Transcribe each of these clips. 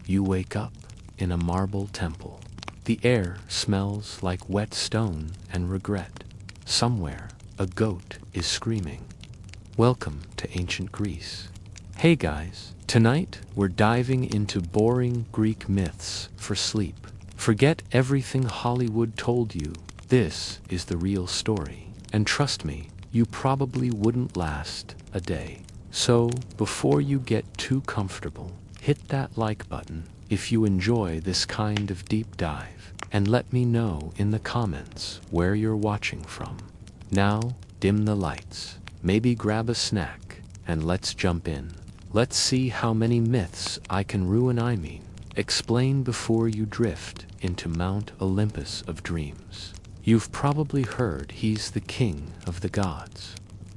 you wake up in a marble temple. The air smells like wet stone and regret. Somewhere, a goat is screaming. Welcome to ancient Greece. Hey guys, tonight we're diving into boring Greek myths for sleep. Forget everything Hollywood told you. This is the real story. And trust me, you probably wouldn't last a day. So, before you get too comfortable, hit that like button if you enjoy this kind of deep dive, and let me know in the comments where you're watching from. Now, dim the lights, maybe grab a snack, and let's jump in. Let's see how many myths I can explain before you drift into Mount Olympus of dreams. You've probably heard he's the king of the gods,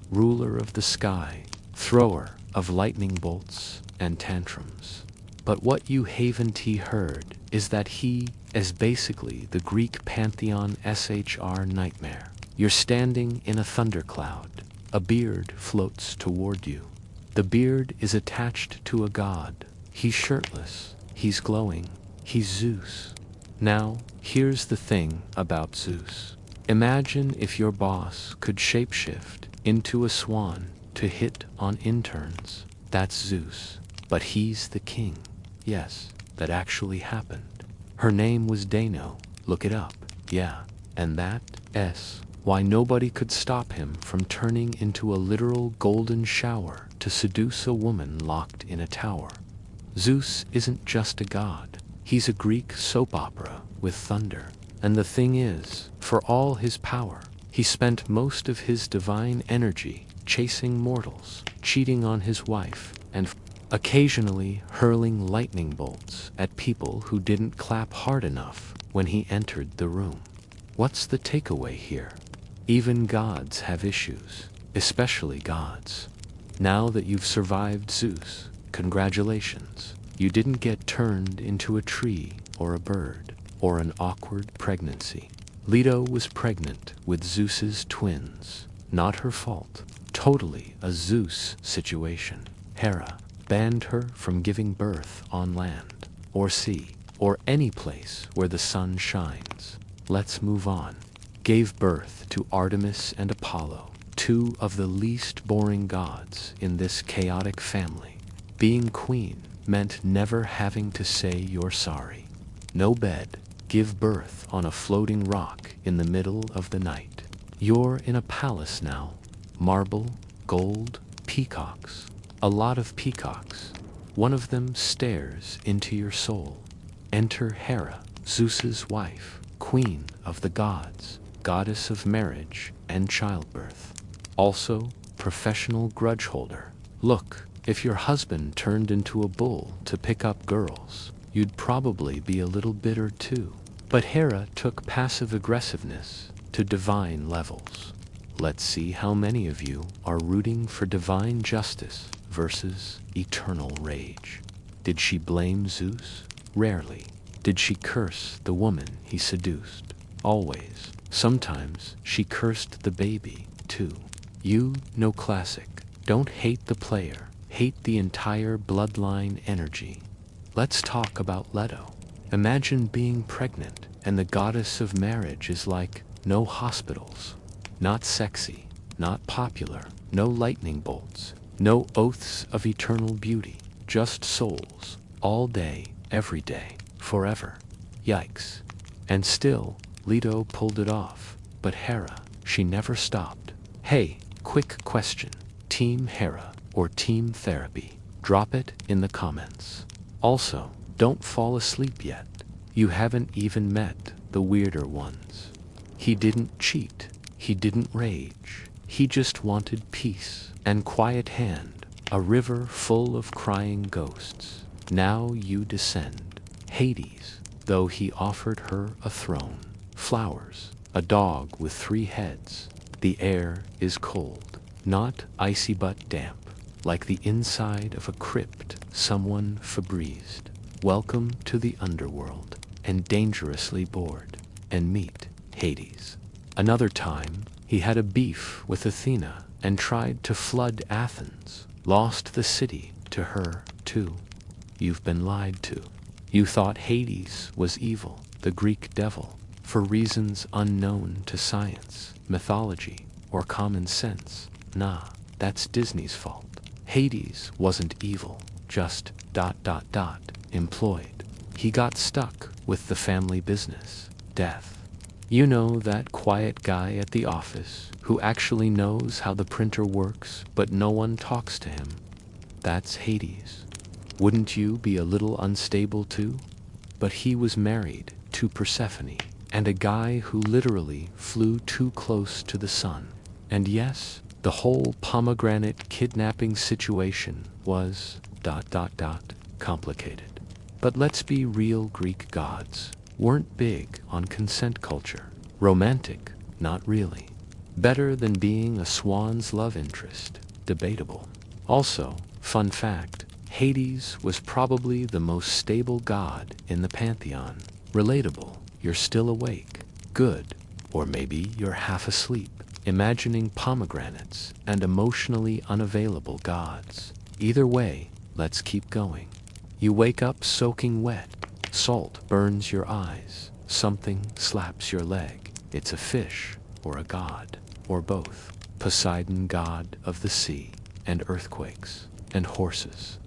ruler of the sky, thrower of lightning bolts and tantrums. But what you haven't heard is that he is basically the Greek pantheon SHR nightmare. You're standing in a thundercloud. A beard floats toward you. The beard is attached to a god. He's shirtless. He's glowing. He's Zeus. Now, here's the thing about Zeus. Imagine if your boss could shapeshift into a swan to hit on interns. That's Zeus. But he's the king. Yes, that actually happened. Her name was Dano. Look it up. Yeah, and that's why nobody could stop him from turning into a literal golden shower to seduce a woman locked in a tower. Zeus isn't just a god. He's a Greek soap opera with thunder. And the thing is, for all his power, he spent most of his divine energy chasing mortals, cheating on his wife, and occasionally hurling lightning bolts at people who didn't clap hard enough when he entered the room. What's the takeaway here? Even gods have issues, especially gods. Now that you've survived Zeus, congratulations. You didn't get turned into a tree or a bird or an awkward pregnancy. Leto was pregnant with Zeus's twins. Not her fault. Totally a Zeus situation. Hera banned her from giving birth on land or sea or any place where the sun shines. Let's move on. Gave birth to Artemis and Apollo, two of the least boring gods in this chaotic family. Being queen meant never having to say you're sorry. No bed. Give birth on a floating rock in the middle of the night. You're in a palace now. Marble, gold, peacocks. A lot of peacocks. One of them stares into your soul. Enter Hera, Zeus's wife, queen of the gods, goddess of marriage and childbirth. Also, professional grudge holder. Look, if your husband turned into a bull to pick up girls, you'd probably be a little bitter too. But Hera took passive aggressiveness to divine levels. Let's see how many of you are rooting for divine justice versus eternal rage. Did she blame Zeus? Rarely. Did she curse the woman he seduced? Always. Sometimes she cursed the baby, too. You know classic. Don't hate the player. Hate the entire bloodline energy. Let's talk about Leto. Imagine being pregnant and the goddess of marriage is like, no hospitals. Not sexy. Not popular. No lightning bolts. No oaths of eternal beauty. Just souls. All day, every day, forever. Yikes. And still, Leto pulled it off. But Hera, she never stopped. Hey, quick question. Team Hera or Team Therapy? Drop it in the comments. Also, don't fall asleep yet. You haven't even met the weirder ones. He didn't cheat. He didn't rage. He just wanted peace and quiet hand. A river full of crying ghosts. Now you descend. Hades, though he offered her a throne. Flowers, a dog with 3 heads. The air is cold. Not icy but damp. Like the inside of a crypt someone Febrezed. Welcome to the underworld, and dangerously bored. And meet Hades. Another time, he had a beef with Athena and tried to flood Athens. Lost the city to her, too. You've been lied to. You thought Hades was evil, the Greek devil, for reasons unknown to science, mythology, or common sense. Nah, that's Disney's fault. Hades wasn't evil, just ... employed. He got stuck with the family business, death. You know, that quiet guy at the office who actually knows how the printer works, but no one talks to him. That's Hades. Wouldn't you be a little unstable too? But he was married to Persephone, and a guy who literally flew too close to the sun. And yes, the whole pomegranate kidnapping situation was ... complicated. But let's be real, Greek gods weren't big on consent culture. Romantic, not really. Better than being a swan's love interest, debatable. Also, fun fact, Hades was probably the most stable god in the pantheon. Relatable, you're still awake, good, or maybe you're half asleep, imagining pomegranates and emotionally unavailable gods. Either way, let's keep going. You wake up soaking wet, salt burns your eyes, something slaps your leg. It's a fish, or a god, or both. Poseidon, god of the sea, and earthquakes, and horses.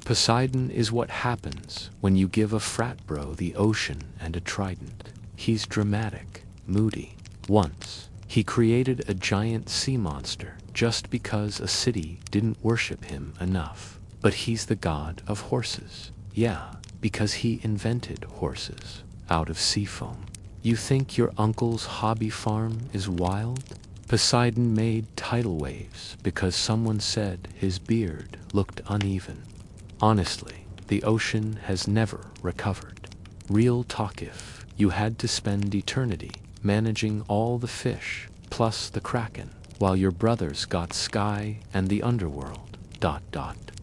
Poseidon is what happens when you give a frat bro the ocean and a trident. He's dramatic, moody. Once, he created a giant sea monster just because a city didn't worship him enough. But he's the god of horses. Yeah, because he invented horses out of sea foam. You think your uncle's hobby farm is wild? Poseidon made tidal waves because someone said his beard looked uneven. Honestly, the ocean has never recovered. Real talk, if you had to spend eternity managing all the fish plus the kraken while your brothers got sky and the underworld ...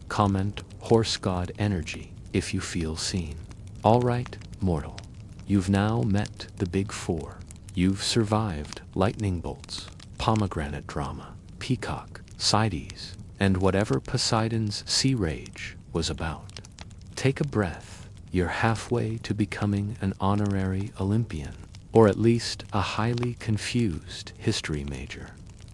Comment horse god energy if you feel seen. Alright, mortal. You've now met the big four. You've survived lightning bolts, pomegranate drama, peacock, Sides, and whatever Poseidon's sea rage was about. Take a breath. You're halfway to becoming an honorary Olympian, or at least a highly confused history major.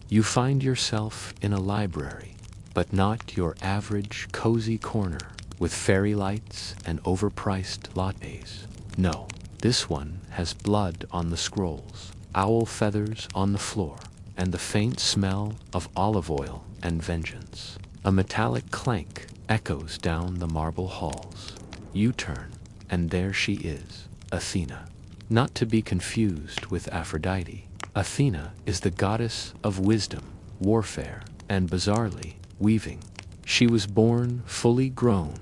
You find yourself in a library, but not your average cozy corner with fairy lights and overpriced lattes. No, this one has blood on the scrolls, owl feathers on the floor, and the faint smell of olive oil and vengeance. A metallic clank echoes down the marble halls. You turn, and there she is, Athena. Not to be confused with Aphrodite. Athena is the goddess of wisdom, warfare, and bizarrely, weaving. She was born fully grown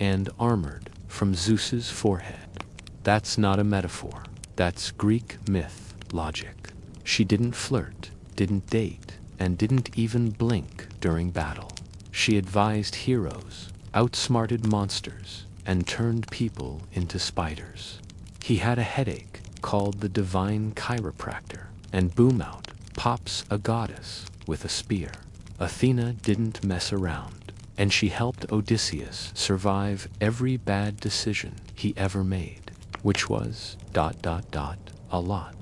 and armored from Zeus's forehead. That's not a metaphor. That's Greek myth logic. She didn't flirt, didn't date, and didn't even blink during battle. She advised heroes, outsmarted monsters, and turned people into spiders. He had a headache called the divine chiropractor, and boom out pops a goddess with a spear. Athena didn't mess around, and she helped Odysseus survive every bad decision he ever made, which was ... a lot.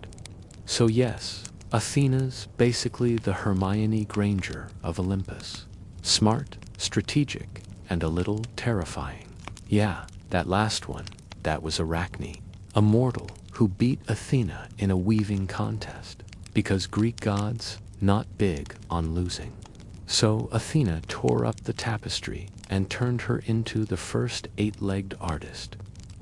So yes, Athena's basically the Hermione Granger of Olympus. Smart, strategic, and a little terrifying. Yeah, that last one, that was Arachne, a mortal who beat Athena in a weaving contest, because Greek gods not big on losing. So Athena tore up the tapestry and turned her into the first 8-legged artist.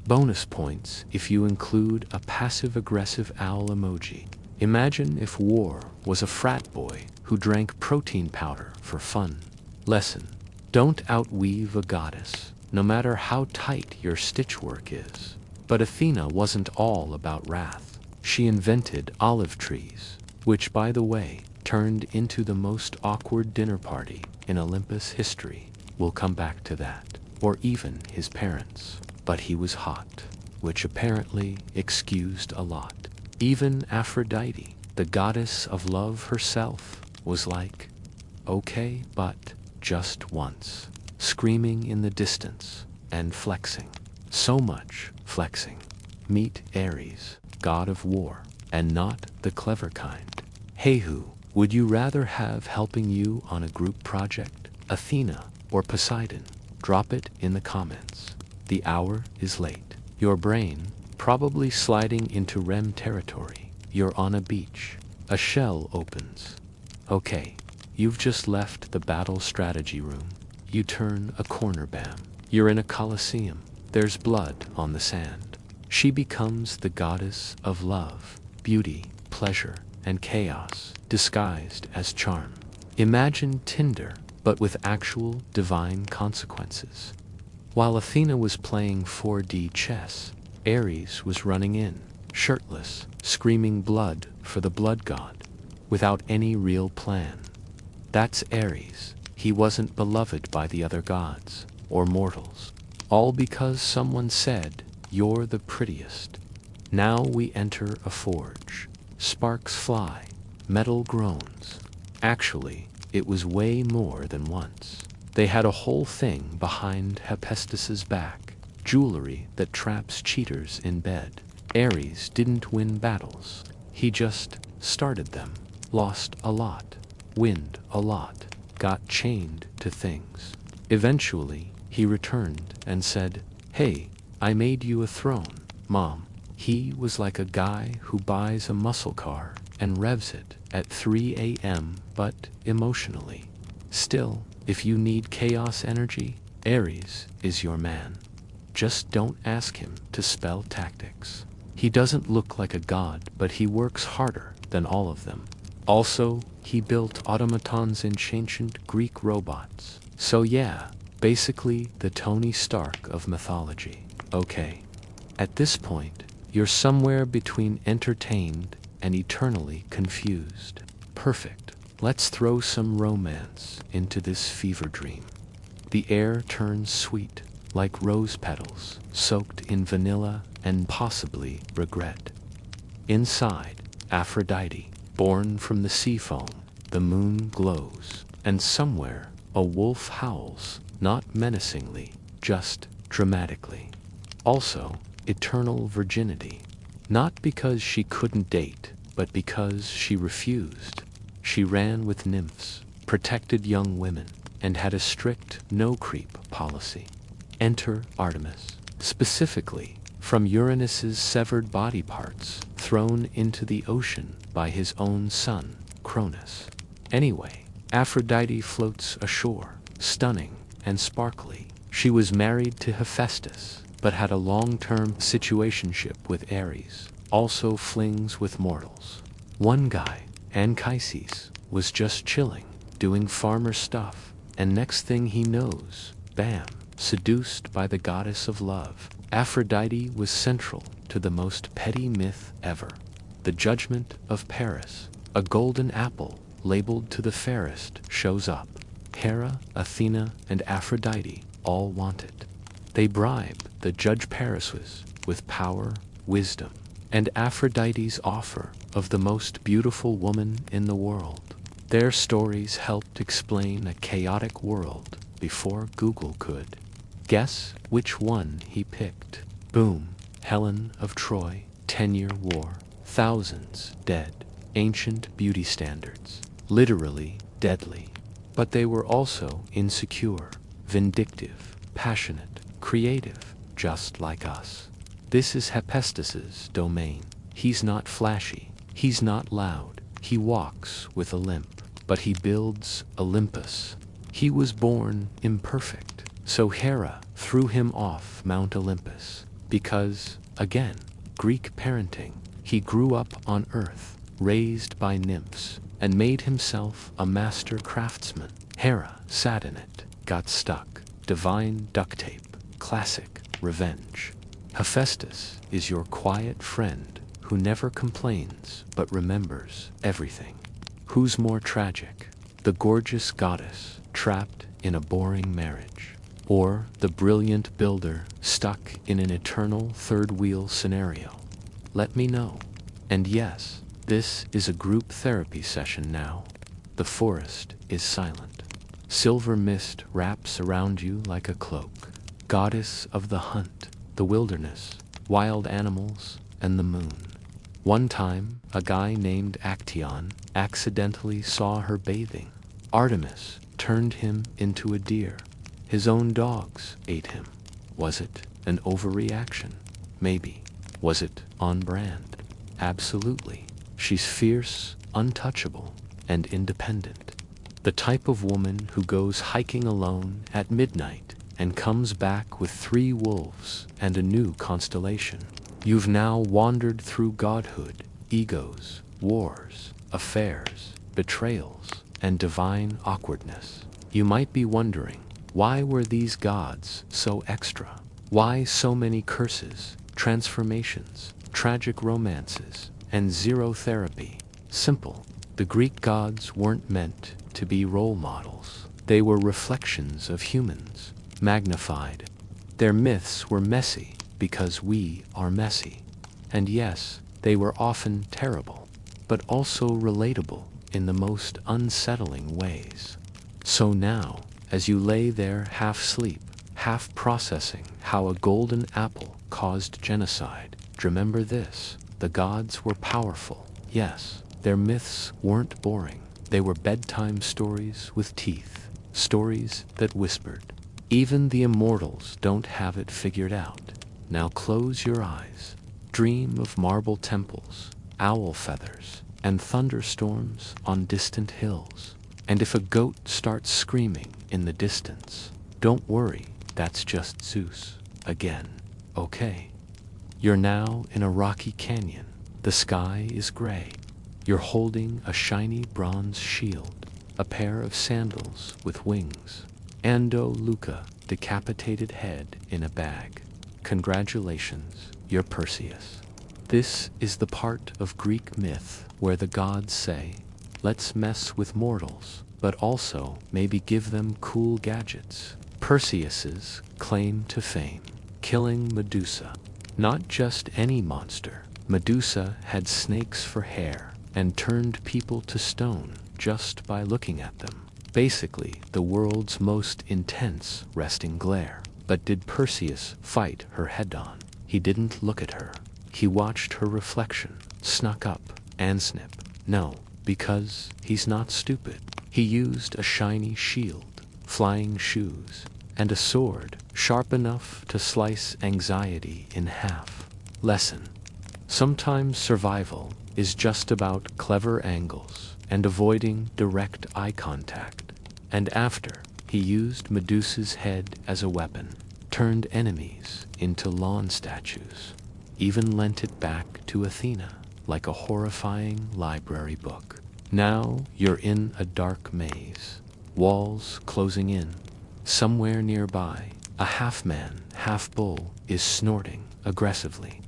Bonus points if you include a passive-aggressive owl emoji. Imagine if war was a frat boy who drank protein powder for fun. Lesson: don't outweave a goddess, no matter how tight your stitch work is. But Athena wasn't all about wrath. She invented olive trees, which, by the way, turned into the most awkward dinner party in Olympus history. We'll come back to that. Or even his parents. But he was hot, which apparently excused a lot. Even Aphrodite, the goddess of love herself, was like, okay, but just once, screaming in the distance and flexing. So much flexing. Meet Ares, god of war, and not the clever kind. Hey, who would you rather have helping you on a group project, Athena or Poseidon? Drop it in the comments. The hour is late. Your brain probably sliding into REM territory. You're on a beach. A shell opens. Okay, you've just left the battle strategy room. You turn a corner, bam. You're in a coliseum. There's blood on the sand. She becomes the goddess of love, beauty, pleasure, and chaos, disguised as charm. Imagine Tinder, but with actual divine consequences. While Athena was playing 4D chess, Ares was running in, shirtless, screaming blood for the blood god, without any real plan. That's Ares. He wasn't beloved by the other gods, or mortals. All because someone said, "You're the prettiest." Now we enter a forge. Sparks fly, metal groans. Actually, it was way more than once. They had a whole thing behind Hephaestus's back, jewelry that traps cheaters in bed. Ares didn't win battles. He just started them, lost a lot, winned a lot, got chained to things. Eventually, he returned and said, "Hey, I made you a throne, Mom." He was like a guy who buys a muscle car and revs it at 3 a.m. but emotionally. Still, if you need chaos energy, Ares is your man. Just don't ask him to spell tactics. He doesn't look like a god, but he works harder than all of them. Also, he built automatons in ancient Greek robots. So yeah, basically the Tony Stark of mythology. Okay. At this point, you're somewhere between entertained and eternally confused. Perfect. Let's throw some romance into this fever dream. The air turns sweet, like rose petals, soaked in vanilla and possibly regret. Inside, Aphrodite, born from the sea foam, the moon glows, and somewhere a wolf howls, not menacingly, just dramatically. Also, eternal virginity. Not because she couldn't date, but because she refused. She ran with nymphs, protected young women, and had a strict no-creep policy. Enter Artemis, specifically from Uranus's severed body parts thrown into the ocean by his own son, Cronus. Anyway, Aphrodite floats ashore, stunning and sparkly. She was married to Hephaestus, but had a long-term situationship with Ares, also flings with mortals. One guy, Anchises, was just chilling, doing farmer stuff, and next thing he knows, bam, seduced by the goddess of love. Aphrodite was central to the most petty myth ever, the judgment of Paris. A golden apple, labeled to the fairest, shows up. Hera, Athena, and Aphrodite all want it. They bribe the judge Paris with power, wisdom, and Aphrodite's offer of the most beautiful woman in the world. Their stories helped explain a chaotic world before Google could. Guess which one he picked? Boom. Helen of Troy, 10-year war, thousands dead, ancient beauty standards, literally deadly. But they were also insecure, vindictive, passionate, creative, just like us. This is Hephaestus's domain. He's not flashy, he's not loud, he walks with a limp, but he builds Olympus. He was born imperfect, so Hera threw him off Mount Olympus because, again, Greek parenting. He grew up on Earth, raised by nymphs, and made himself a master craftsman. Hera sat in it, got stuck. Divine duct tape, classic revenge. Hephaestus is your quiet friend who never complains but remembers everything. Who's more tragic? The gorgeous goddess trapped in a boring marriage, or the brilliant builder stuck in an eternal third-wheel scenario? Let me know. And yes, this is a group therapy session now. The forest is silent. Silver mist wraps around you like a cloak. Goddess of the hunt, the wilderness, wild animals, and the moon. One time, a guy named Actaeon accidentally saw her bathing. Artemis turned him into a deer. His own dogs ate him. Was it an overreaction? Maybe. Was it on brand? Absolutely. She's fierce, untouchable, and independent. The type of woman who goes hiking alone at midnight and comes back with 3 wolves and a new constellation. You've now wandered through godhood, egos, wars, affairs, betrayals, and divine awkwardness. You might be wondering, why were these gods so extra? Why so many curses, transformations, tragic romances, and zero therapy? Simple. The Greek gods weren't meant to be role models. They were reflections of humans, magnified. Their myths were messy because we are messy. And yes, they were often terrible, but also relatable in the most unsettling ways. So now, as you lay there half asleep, half processing how a golden apple caused genocide, remember this: the gods were powerful. Yes, their myths weren't boring. They were bedtime stories with teeth, stories that whispered. Even the immortals don't have it figured out. Now close your eyes. Dream of marble temples, owl feathers, and thunderstorms on distant hills. And if a goat starts screaming in the distance, don't worry, that's just Zeus again. Okay. You're now in a rocky canyon. The sky is gray. You're holding a shiny bronze shield, a pair of sandals with wings. Ando Luca, decapitated head in a bag. Congratulations, you're Perseus. This is the part of Greek myth where the gods say, let's mess with mortals, but also maybe give them cool gadgets. Perseus's claim to fame: killing Medusa. Not just any monster. Medusa had snakes for hair and turned people to stone just by looking at them. Basically, the world's most intense resting glare. But did Perseus fight her head-on? He didn't look at her. He watched her reflection, snuck up, and snip. No, because he's not stupid. He used a shiny shield, flying shoes, and a sword sharp enough to slice anxiety in half. Lesson: sometimes survival is just about clever angles and avoiding direct eye contact. And after, he used Medusa's head as a weapon, turned enemies into lawn statues, even lent it back to Athena like a horrifying library book. Now you're in a dark maze, walls closing in. Somewhere nearby, a half-man, half-bull is snorting aggressively.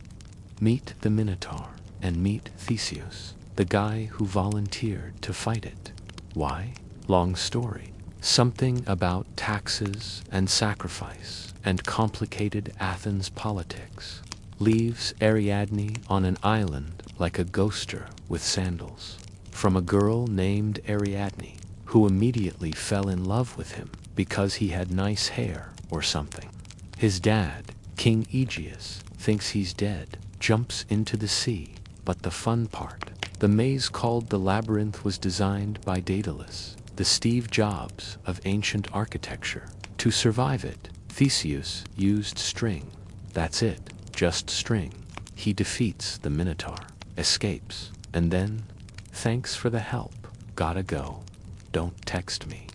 Meet the Minotaur and meet Theseus, the guy who volunteered to fight it. Why? Long story. Something about taxes and sacrifice and complicated Athens politics. Leaves Ariadne on an island like a ghoster with sandals. From a girl named Ariadne, who immediately fell in love with him because he had nice hair or something. His dad, King Aegeus, thinks he's dead, jumps into the sea. But the fun part: the maze called the Labyrinth was designed by Daedalus, the Steve Jobs of ancient architecture. To survive it, Theseus used string. That's it, just string. He defeats the Minotaur, escapes, and then, thanks for the help, gotta go, don't text me.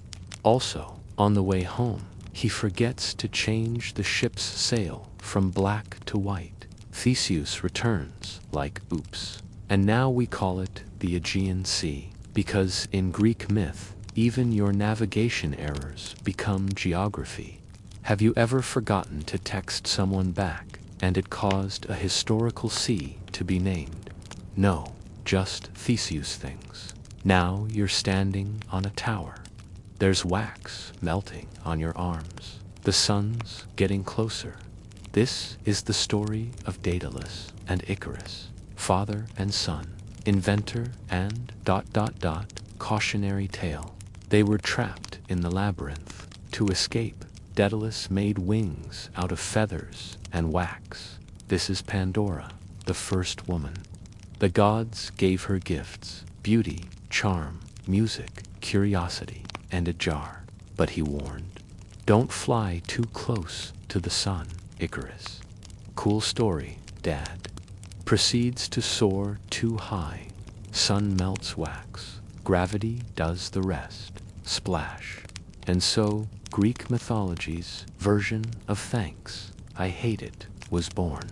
Also, on the way home, he forgets to change the ship's sail from black to white. Theseus returns like oops. And now we call it the Aegean Sea, because in Greek myth, even your navigation errors become geography. Have you ever forgotten to text someone back, and it caused a historical sea to be named? No, just Theseus things. Now you're standing on a tower. There's wax melting on your arms. The sun's getting closer. This is the story of Daedalus and Icarus, father and son, inventor and ... cautionary tale. They were trapped in the labyrinth. To escape, Daedalus made wings out of feathers and wax. This is Pandora, the first woman. The gods gave her gifts: beauty, charm, music, curiosity, and a jar. But he warned, don't fly too close to the sun, Icarus. Cool story, Dad. Proceeds to soar too high. Sun melts wax. Gravity does the rest. Splash. And so, Greek mythology's version of thanks, I hate it, was born.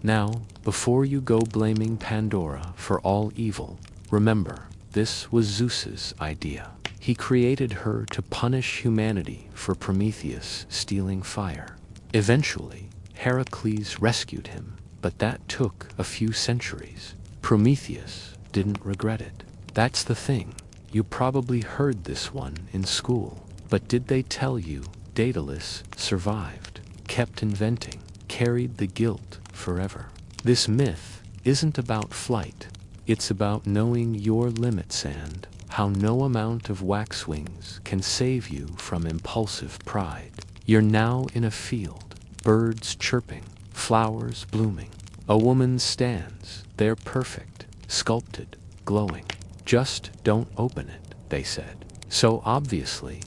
Now, before you go blaming Pandora for all evil, remember, this was Zeus's idea. He created her to punish humanity for Prometheus stealing fire. Eventually, Heracles rescued him, but that took a few centuries. Prometheus didn't regret it. That's the thing. You probably heard this one in school. But did they tell you Daedalus survived, kept inventing, carried the guilt forever? This myth isn't about flight. It's about knowing your limits and how no amount of wax wings can save you from impulsive pride. You're now in a field, birds chirping, flowers blooming. A woman stands, there perfect, sculpted, glowing. Just don't open it, they said. So obviously,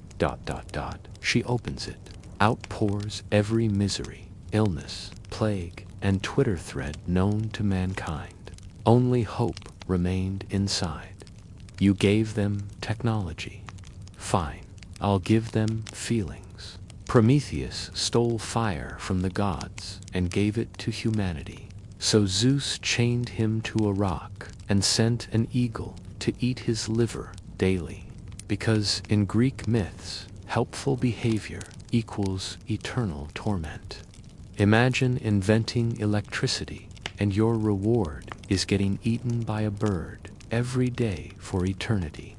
she opens it. Out pours every misery, illness, plague, and Twitter thread known to mankind. Only hope remained inside. You gave them technology. Fine, I'll give them feelings. Prometheus stole fire from the gods and gave it to humanity. So Zeus chained him to a rock and sent an eagle to eat his liver daily. Because in Greek myths, helpful behavior equals eternal torment. Imagine inventing electricity and your reward is getting eaten by a bird every day for eternity.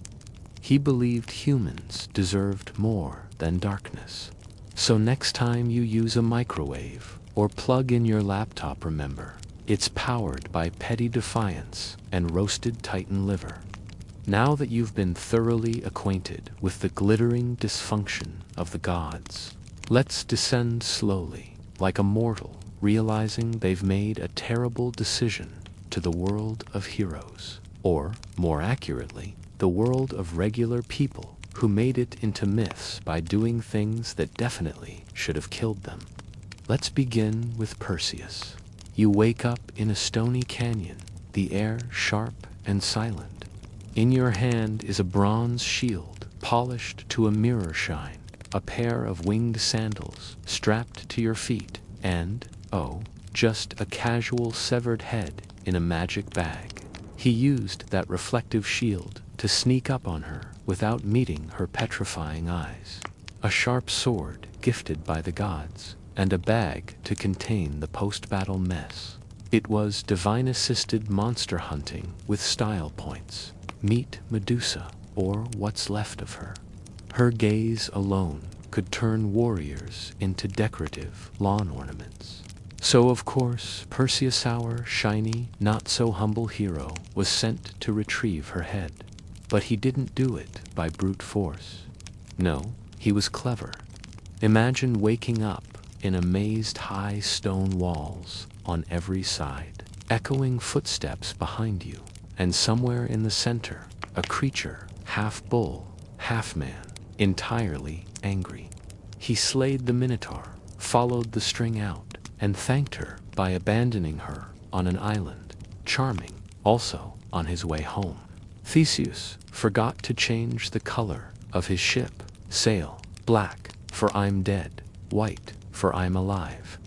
He believed humans deserved more than darkness. So next time you use a microwave or plug in your laptop, remember, it's powered by petty defiance and roasted Titan liver. Now that you've been thoroughly acquainted with the glittering dysfunction of the gods, let's descend slowly, like a mortal, realizing they've made a terrible decision to the world of heroes, or, more accurately, the world of regular people who made it into myths by doing things that definitely should have killed them. Let's begin with Perseus. You wake up in a stony canyon, the air sharp and silent. In your hand is a bronze shield, polished to a mirror shine, a pair of winged sandals strapped to your feet, and, oh, just a casual severed head in a magic bag. He used that reflective shield to sneak up on her without meeting her petrifying eyes. A sharp sword gifted by the gods, and a bag to contain the post-battle mess. It was divine-assisted monster hunting with style points. Meet Medusa, or what's left of her. Her gaze alone could turn warriors into decorative lawn ornaments. So of course, Perseus, our shiny, not-so-humble hero, was sent to retrieve her head. But he didn't do it by brute force. No, he was clever. Imagine waking up in amazed high stone walls on every side, echoing footsteps behind you, and somewhere in the center, a creature, half bull, half man, entirely angry. He slayed the Minotaur, followed the string out, and thanked her by abandoning her on an island, charming, also on his way home. Theseus forgot to change the color of his ship, sail, black, for I'm dead, white, for I'm alive.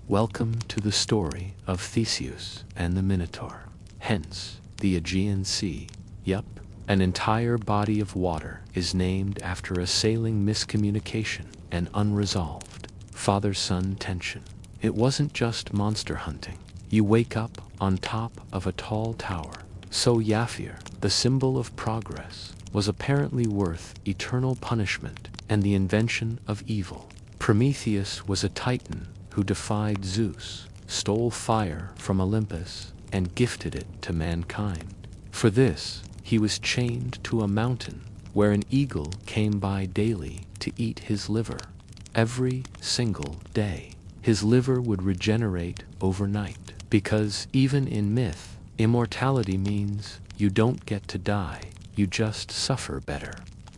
Welcome to the story of Theseus and the Minotaur. Hence, the Aegean Sea. Yup, an entire body of water is named after a sailing miscommunication and unresolved father-son tension. It wasn't just monster hunting. You wake up on top of a tall tower. So Yafir, the symbol of progress, was apparently worth eternal punishment and the invention of evil. Prometheus was a titan who defied Zeus, stole fire from Olympus, and gifted it to mankind. For this, he was chained to a mountain where an eagle came by daily to eat his liver. every single day. His liver would regenerate overnight, because even in myth, immortality means you don't get to die, you just suffer better.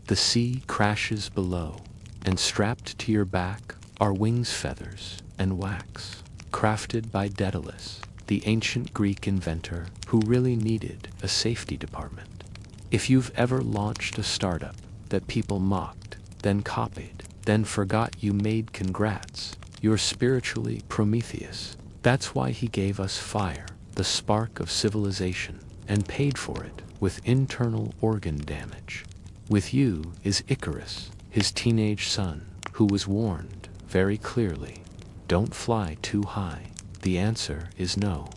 The sea crashes below, and strapped to your back are wings, feathers, and wax, crafted by Daedalus, the ancient Greek inventor who really needed a safety department. If you've ever launched a startup that people mocked, then copied, then forgot you made, congrats, you're spiritually Prometheus. That's why he gave us fire, the spark of civilization, and paid for it with internal organ damage. With you is Icarus, his teenage son, who was warned very clearly, don't fly too high. The answer is no.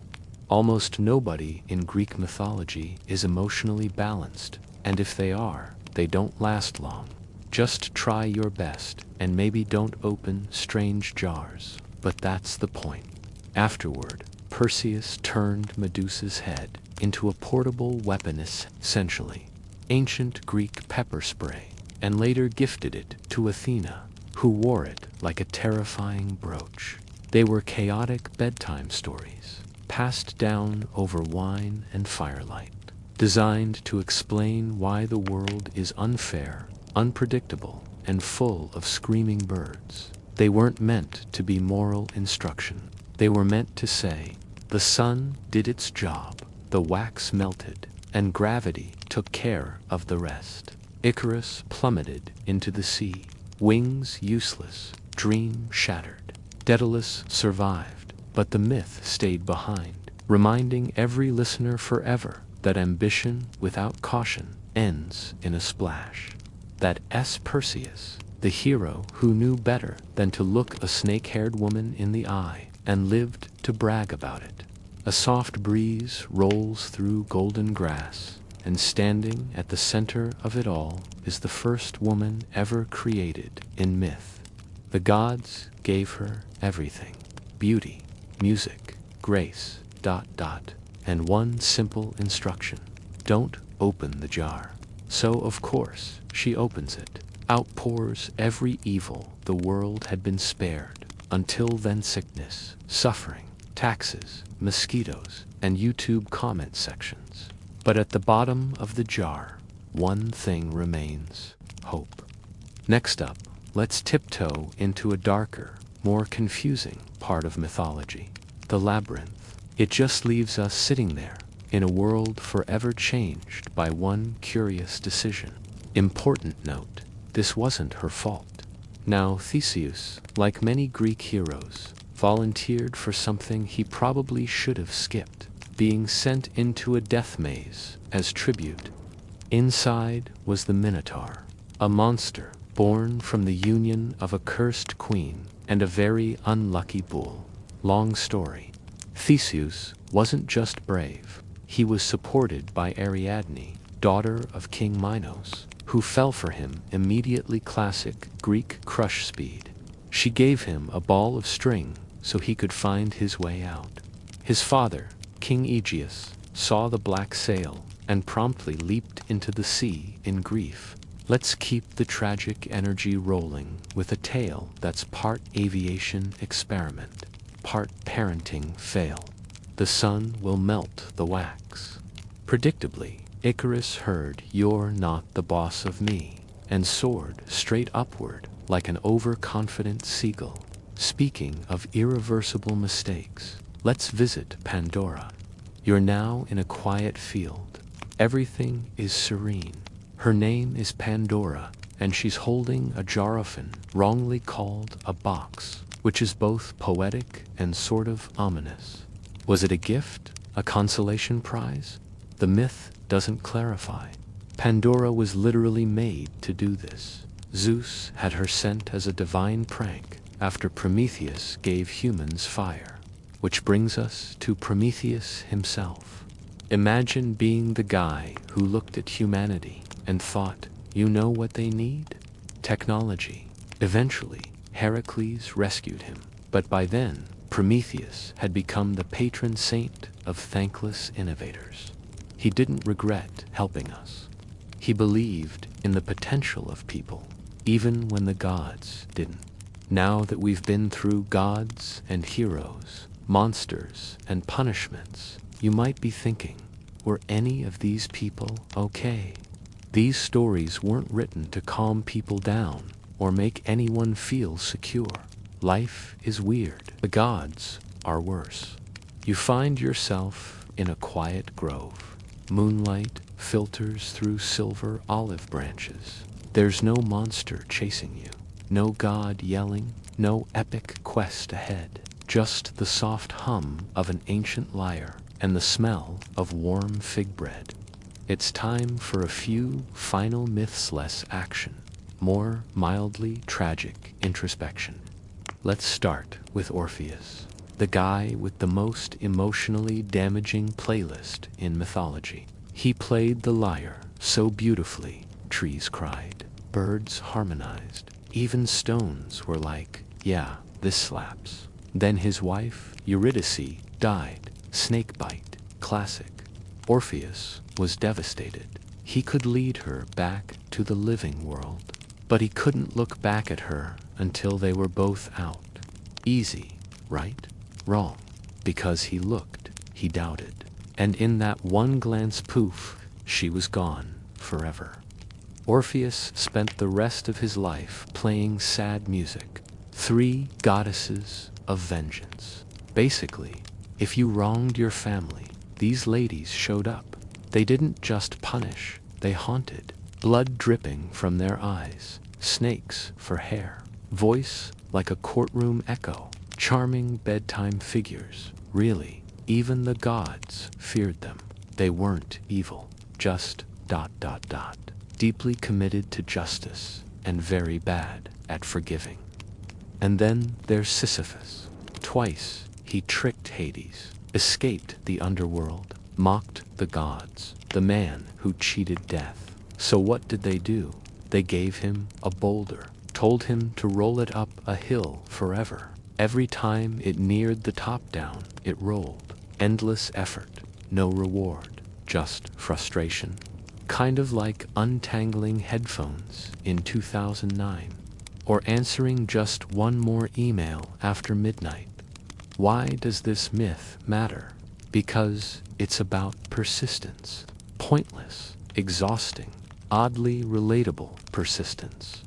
Almost nobody in Greek mythology is emotionally balanced, and if they are, they don't last long. Just try your best, and maybe don't open strange jars, but that's the point. Afterward, Perseus turned Medusa's head into a portable weapon, essentially ancient Greek pepper spray, and later gifted it to Athena, who wore it like a terrifying brooch. They were chaotic bedtime stories, passed down over wine and firelight, designed to explain why the world is unfair, unpredictable, and full of screaming birds. They weren't meant to be moral instruction. They were meant to say, the sun did its job, the wax melted, and gravity took care of the rest. Icarus plummeted into the sea, wings useless, dream shattered. Daedalus survived, but the myth stayed behind, reminding every listener forever that ambition without caution ends in a splash. That Perseus, the hero who knew better than to look a snake-haired woman in the eye and lived to brag about it. A soft breeze rolls through golden grass, and standing at the center of it all is the first woman ever created in myth. The gods gave her everything: beauty, music, grace, and one simple instruction: don't open the jar. So, of course, she opens it. Outpours every evil the world had been spared. Until then, sickness, suffering, taxes, mosquitoes, and YouTube comment sections. But at the bottom of the jar, one thing remains: hope. Next up, let's tiptoe into a darker, more confusing part of mythology: the labyrinth. It just leaves us sitting there, in a world forever changed by one curious decision. Important note, this wasn't her fault. Now Theseus, like many Greek heroes, volunteered for something he probably should have skipped: being sent into a death maze as tribute. Inside was the Minotaur, a monster born from the union of a cursed queen and a very unlucky bull. Long story. Theseus wasn't just brave, he was supported by Ariadne, daughter of King Minos, who fell for him immediately. Classic Greek crush speed. She gave him a ball of string so he could find his way out. His father, King Aegeus, saw the black sail and promptly leaped into the sea in grief. Let's keep the tragic energy rolling with a tale that's part aviation experiment, part parenting fail. The sun will melt the wax. Predictably, Icarus heard, "You're not the boss of me," and soared straight upward like an overconfident seagull. Speaking of irreversible mistakes, let's visit Pandora. You're now in a quiet field. Everything is serene. Her name is Pandora, and she's holding a Jarofin, wrongly called a box, which is both poetic and sort of ominous. Was it a gift? A consolation prize? The myth doesn't clarify. Pandora was literally made to do this. Zeus had her sent as a divine prank after Prometheus gave humans fire. Which brings us to Prometheus himself. Imagine being the guy who looked at humanity and thought, you know what they need? Technology. Eventually, Heracles rescued him, but by then, Prometheus had become the patron saint of thankless innovators. He didn't regret helping us. He believed in the potential of people, even when the gods didn't. Now that we've been through gods and heroes, monsters and punishments, you might be thinking, were any of these people okay? These stories weren't written to calm people down or make anyone feel secure. Life is weird. The gods are worse. You find yourself in a quiet grove. Moonlight filters through silver olive branches. There's no monster chasing you, no god yelling, no epic quest ahead. Just the soft hum of an ancient lyre and the smell of warm fig bread. It's time for a few final myths-less action, more mildly tragic introspection. Let's start with Orpheus, the guy with the most emotionally damaging playlist in mythology. He played the lyre so beautifully, trees cried, birds harmonized, even stones were like, yeah, this slaps. Then his wife, Eurydice, died, snakebite, classic. Orpheus was devastated. He could lead her back to the living world, but he couldn't look back at her until they were both out. Easy, right? Wrong. Because he looked, he doubted. And in that one glance, poof, she was gone forever. Orpheus spent the rest of his life playing sad music. 3 goddesses of vengeance. Basically, if you wronged your family, these ladies showed up. They didn't just punish, they haunted. Blood dripping from their eyes, snakes for hair, voice like a courtroom echo, charming bedtime figures. Really, even the gods feared them. They weren't evil, just ... deeply committed to justice and very bad at forgiving. And then there's Sisyphus. Twice he tricked Hades, escaped the underworld, mocked the gods, the man who cheated death. So what did they do? They gave him a boulder, told him to roll it up a hill forever. Every time it neared the top down, it rolled. Endless effort, no reward, just frustration. Kind of like untangling headphones in 2009, or answering just one more email after midnight. Why does this myth matter? Because it's about persistence. Pointless, exhausting, oddly relatable persistence.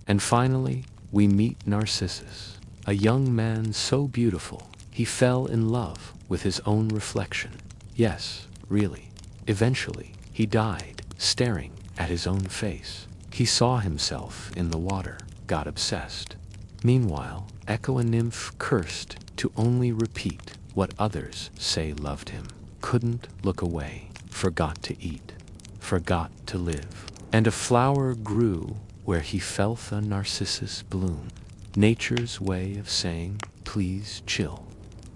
And finally, we meet Narcissus, a young man so beautiful, he fell in love with his own reflection. Yes, really. Eventually, he died, staring at his own face. He saw himself in the water, got obsessed. Meanwhile, Echo, a nymph cursed to only repeat what others say loved him, couldn't look away, forgot to eat, forgot to live. And a flower grew where he felt the narcissus bloom, nature's way of saying, please chill.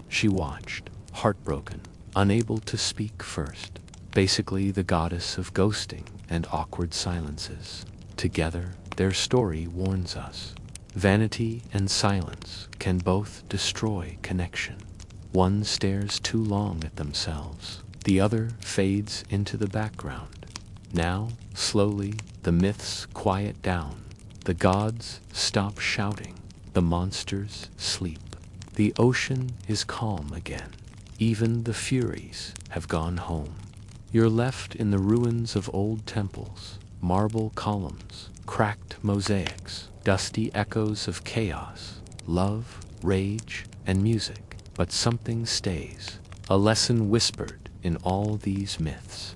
She watched, heartbroken, unable to speak first. Basically the goddess of ghosting and awkward silences. Together, their story warns us. Vanity and silence can both destroy connection. One stares too long at themselves. The other fades into the background. Now, slowly, the myths quiet down. The gods stop shouting. The monsters sleep. The ocean is calm again. Even the Furies have gone home. You're left in the ruins of old temples, marble columns, cracked mosaics, dusty echoes of chaos, love, rage, and music. But something stays, a lesson whispered in all these myths.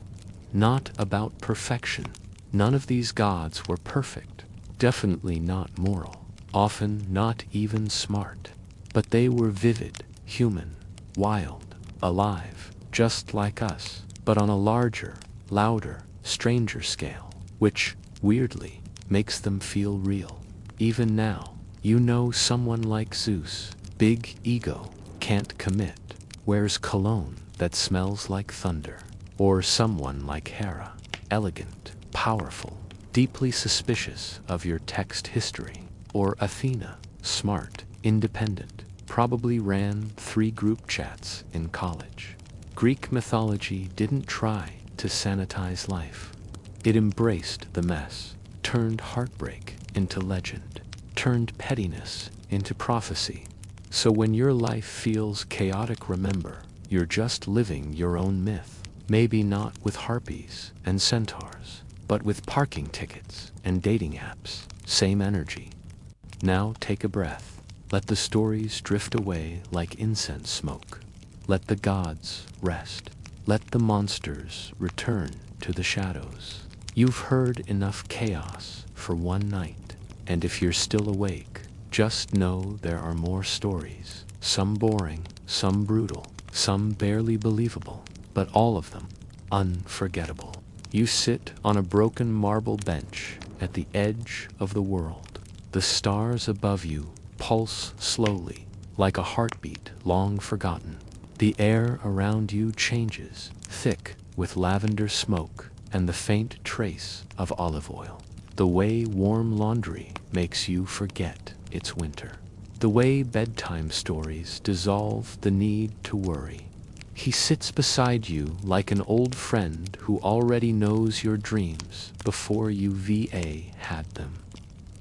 Not about perfection. None of these gods were perfect, definitely not moral, often not even smart. But they were vivid, human, wild, alive, just like us, but on a larger, louder, stranger scale, which, weirdly, makes them feel real. Even now, you know someone like Zeus, big ego, can't commit, wears cologne that smells like thunder. Or someone like Hera, elegant, powerful, deeply suspicious of your text history. Or Athena, smart, independent, probably ran 3 group chats in college. Greek mythology didn't try to sanitize life. It embraced the mess, turned heartbreak into legend, turned pettiness into prophecy. So when your life feels chaotic, remember, you're just living your own myth. Maybe not with harpies and centaurs, but with parking tickets and dating apps. Same energy. Now take a breath. Let the stories drift away like incense smoke. Let the gods rest. Let the monsters return to the shadows. You've heard enough chaos for one night, and if you're still awake, just know there are more stories. Some boring, some brutal, some barely believable, but all of them unforgettable. You sit on a broken marble bench at the edge of the world. The stars above you pulse slowly, like a heartbeat long forgotten. The air around you changes, thick with lavender smoke and the faint trace of olive oil. The way warm laundry makes you forget it's winter. The way bedtime stories dissolve the need to worry. He sits beside you like an old friend who already knows your dreams before you had them.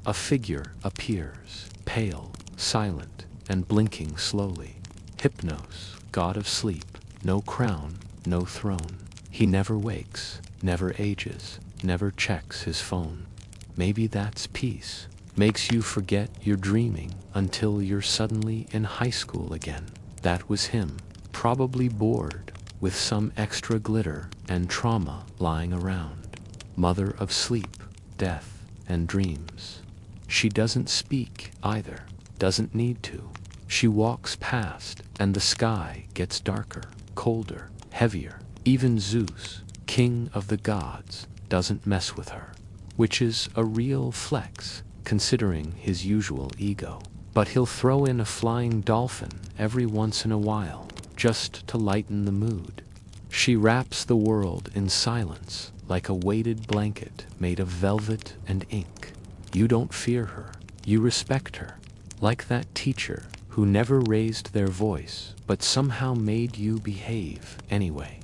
A figure appears, pale, silent, and blinking slowly. Hypnos, god of sleep, no crown, no throne. He never wakes, never ages, never checks his phone. Maybe that's peace. Makes you forget you're dreaming until you're suddenly in high school again. That was him, probably bored with some extra glitter and trauma lying around. Mother of sleep, death, and dreams. She doesn't speak either, doesn't need to. She walks past and the sky gets darker, colder, heavier. Even Zeus, king of the gods, doesn't mess with her, which is a real flex considering his usual ego. But he'll throw in a flying dolphin every once in a while, just to lighten the mood. She wraps the world in silence like a weighted blanket made of velvet and ink. You don't fear her, you respect her, like that teacher who never raised their voice but somehow made you behave anyway.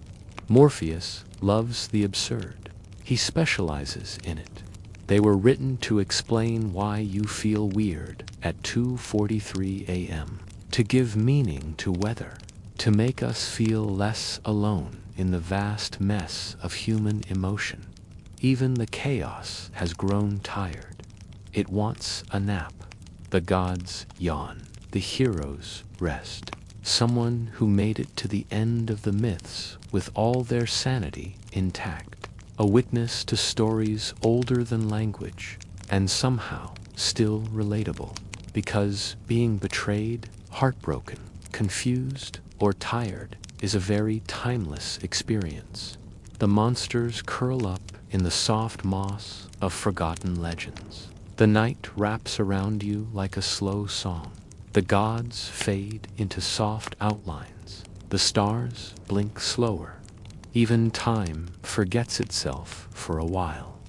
Morpheus loves the absurd. He specializes in it. They were written to explain why you feel weird at 2:43 a.m., to give meaning to weather, to make us feel less alone in the vast mess of human emotion. Even the chaos has grown tired. It wants a nap. The gods yawn. The heroes rest. Someone who made it to the end of the myths with all their sanity intact. A witness to stories older than language, and somehow still relatable, because being betrayed, heartbroken, confused, or tired is a very timeless experience. The monsters curl up in the soft moss of forgotten legends. The night wraps around you like a slow song. The gods fade into soft outlines. The stars blink slower. Even time forgets itself for a while.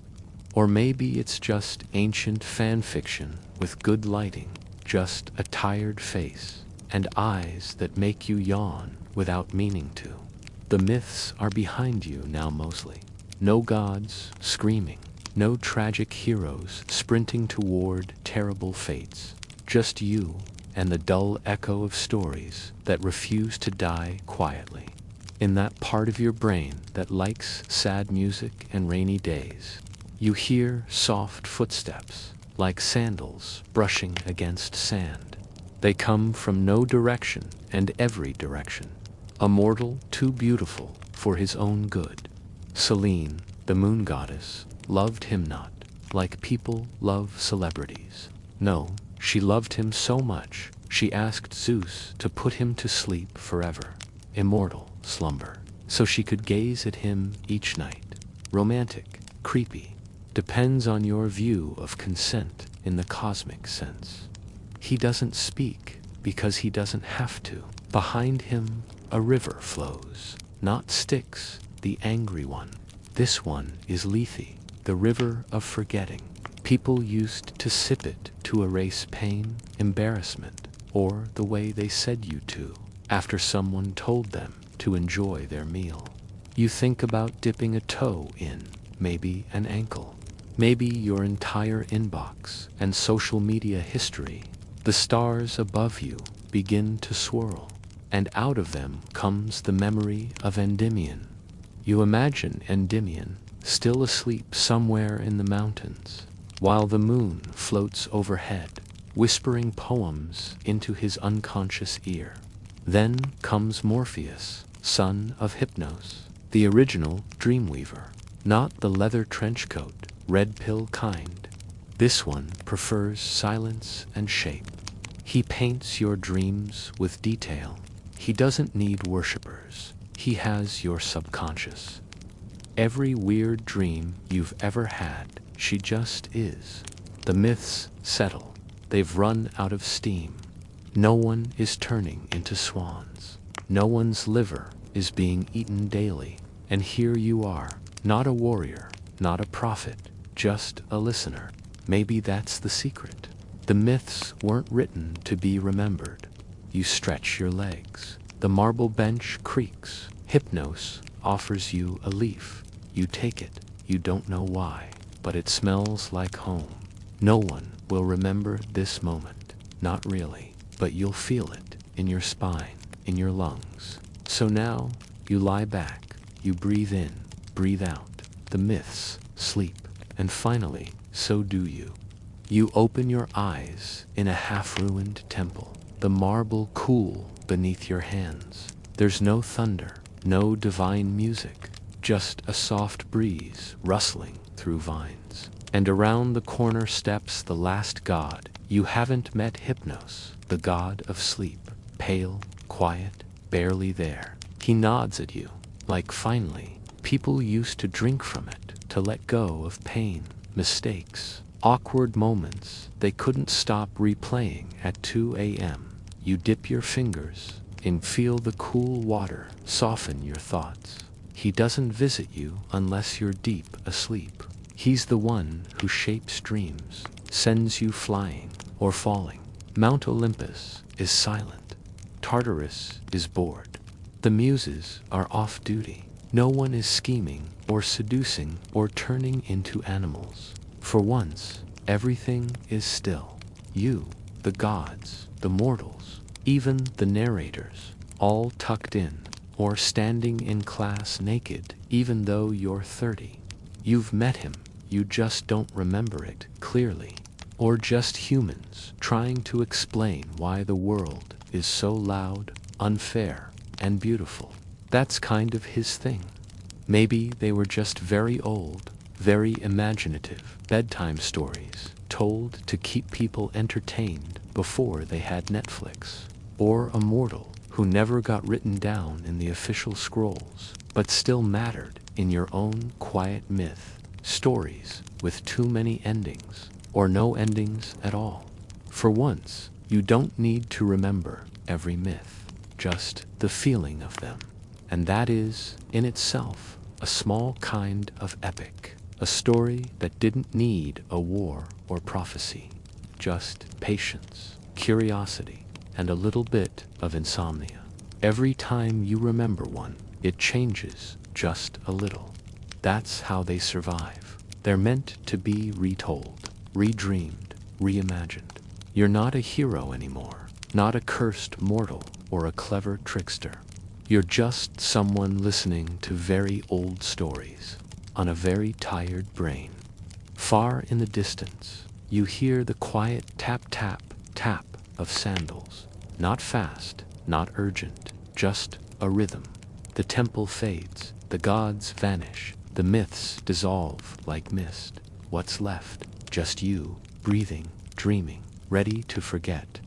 Or maybe it's just ancient fan fiction with good lighting, just a tired face, and eyes that make you yawn without meaning to. The myths are behind you now mostly. No gods screaming, no tragic heroes sprinting toward terrible fates. Just you and the dull echo of stories that refuse to die quietly. In that part of your brain that likes sad music and rainy days, you hear soft footsteps, like sandals brushing against sand. They come from no direction and every direction. A mortal too beautiful for his own good. Selene, the moon goddess, loved him not, like people love celebrities. No, she loved him so much, she asked Zeus to put him to sleep forever. Immortal slumber, so she could gaze at him each night. Romantic, creepy, depends on your view of consent in the cosmic sense. He doesn't speak because he doesn't have to. Behind him, a river flows, not Styx, the angry one. This one is Lethe, the river of forgetting. People used to sip it to erase pain, embarrassment, or the way they said you to, after someone told them to enjoy their meal. You think about dipping a toe in, maybe an ankle, maybe your entire inbox and social media history The stars above you begin to swirl, and out of them comes the memory of Endymion. You imagine Endymion still asleep somewhere in the mountains, while the moon floats overhead, whispering poems into his unconscious ear. Then comes Morpheus, son of Hypnos, the original dreamweaver, not the leather trenchcoat, red pill kind. This one prefers silence and shape. He paints your dreams with detail. He doesn't need worshippers. He has your subconscious. Every weird dream you've ever had, she just is. The myths settle. They've run out of steam. No one is turning into swans. No one's liver is being eaten daily. And here you are, not a warrior, not a prophet, just a listener. Maybe that's the secret. The myths weren't written to be remembered. You stretch your legs. The marble bench creaks. Hypnos offers you a leaf. You take it. You don't know why, but it smells like home. No one will remember this moment. Not really, but you'll feel it in your spine, in your lungs. So now you lie back. You breathe in, breathe out. The myths sleep, and finally, so do you. You open your eyes in a half-ruined temple. The marble cool beneath your hands. There's no thunder, no divine music, just a soft breeze rustling through vines. And around the corner steps the last god. You haven't met Hypnos, the god of sleep, pale, quiet, barely there. He nods at you, like finally. People used to drink from it, to let go of pain, mistakes, awkward moments they couldn't stop replaying at 2 a.m. You dip your fingers and feel the cool water soften your thoughts. He doesn't visit you unless you're deep asleep. He's the one who shapes dreams, sends you flying or falling. Mount Olympus is silent. Tartarus is bored. The muses are off duty. No one is scheming or seducing or turning into animals. For once, everything is still. You, the gods, the mortals, even the narrators, all tucked in or standing in class naked even though you're 30. You've met him, you just don't remember it clearly. Or just humans trying to explain why the world is so loud, unfair, and beautiful. That's kind of his thing. Maybe they were just very old, very imaginative bedtime stories told to keep people entertained before they had Netflix. Or a mortal who never got written down in the official scrolls, but still mattered in your own quiet myth. Stories with too many endings, or no endings at all. For once, you don't need to remember every myth, just the feeling of them. And that is, in itself, a small kind of epic. A story that didn't need a war or prophecy, just patience, curiosity, and a little bit of insomnia. Every time you remember one, it changes just a little. That's how they survive. They're meant to be retold, redreamed, reimagined. You're not a hero anymore, not a cursed mortal or a clever trickster. You're just someone listening to very old stories on a very tired brain. Far in the distance, you hear the quiet tap tap tap of sandals. Not fast, not urgent, just a rhythm. The temple fades, the gods vanish, the myths dissolve like mist. What's left? Just you, breathing, dreaming, ready to forget. ...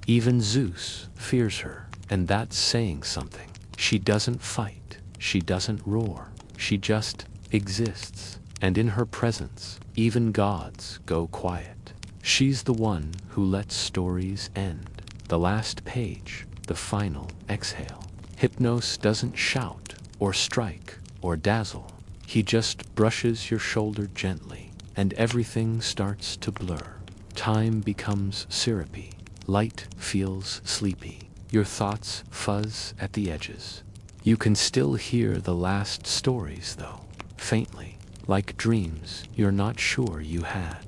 Even Zeus fears her, and that's saying something. She doesn't fight, she doesn't roar, she just exists. And in her presence, even gods go quiet. She's the one who lets stories end. The last page, the final exhale. Hypnos doesn't shout or strike or dazzle. He just brushes your shoulder gently, and everything starts to blur. Time becomes syrupy. Light feels sleepy. Your thoughts fuzz at the edges. You can still hear the last stories, though, faintly, like dreams you're not sure you had.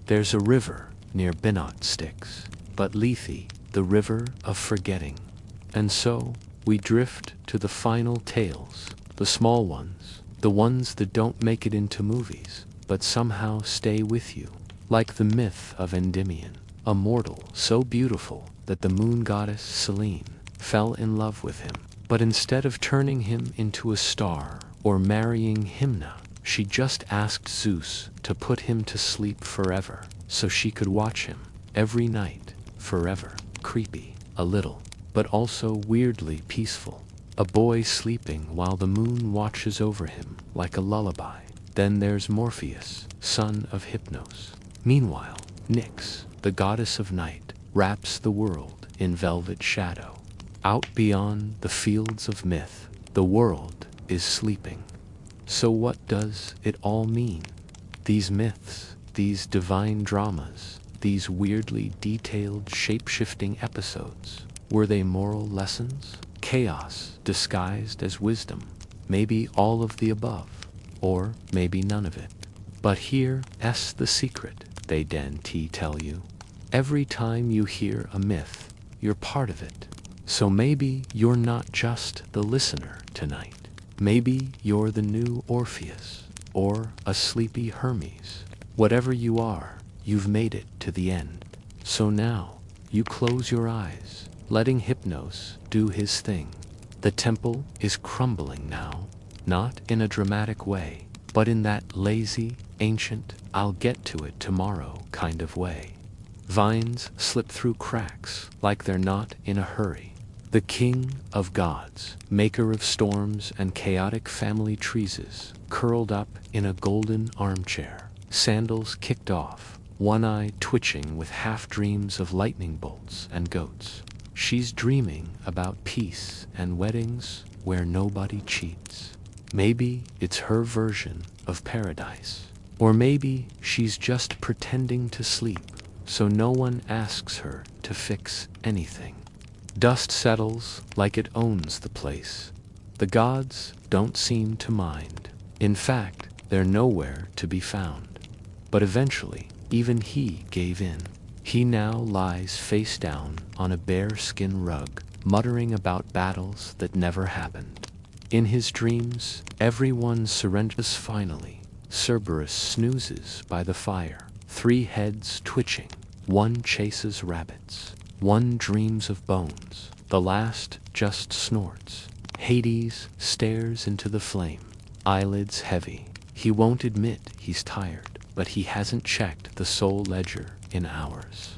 There's a river near Binot Styx, but Lethe, the river of forgetting. And so, we drift to the final tales, the small ones, the ones that don't make it into movies, but somehow stay with you, like the myth of Endymion, a mortal so beautiful that the moon goddess Selene fell in love with him. But instead of turning him into a star or marrying Hymna, she just asked Zeus to put him to sleep forever so she could watch him every night, forever. Creepy, a little, but also weirdly peaceful. A boy sleeping while the moon watches over him like a lullaby. Then there's Morpheus, son of Hypnos. Meanwhile, Nyx, the goddess of night, wraps the world in velvet shadow. Out beyond the fields of myth, the world is sleeping. So what does it all mean? These myths, these divine dramas, these weirdly detailed shape-shifting episodes, were they moral lessons? Chaos disguised as wisdom? Maybe all of the above, or maybe none of it. But here's the secret, they tell you. Every time you hear a myth, you're part of it. So maybe you're not just the listener tonight. Maybe you're the new Orpheus, or a sleepy Hermes. Whatever you are, you've made it to the end. So now, you close your eyes, letting Hypnos do his thing. The temple is crumbling now, not in a dramatic way, but in that lazy, ancient, I'll get to it tomorrow kind of way. Vines slip through cracks like they're not in a hurry. The king of gods, maker of storms and chaotic family trees, curled up in a golden armchair, sandals kicked off, one eye twitching with half-dreams of lightning bolts and goats. She's dreaming about peace and weddings where nobody cheats. Maybe it's her version of paradise. Or maybe she's just pretending to sleep, so no one asks her to fix anything. Dust settles like it owns the place. The gods don't seem to mind. In fact, they're nowhere to be found. But eventually, even he gave in. He now lies face down on a bearskin rug, muttering about battles that never happened. In his dreams, everyone surrenders finally. Cerberus snoozes by the fire, 3 heads twitching. One chases rabbits. One dreams of bones, the last just snorts. Hades stares into the flame, eyelids heavy. He won't admit he's tired, but he hasn't checked the soul ledger in hours.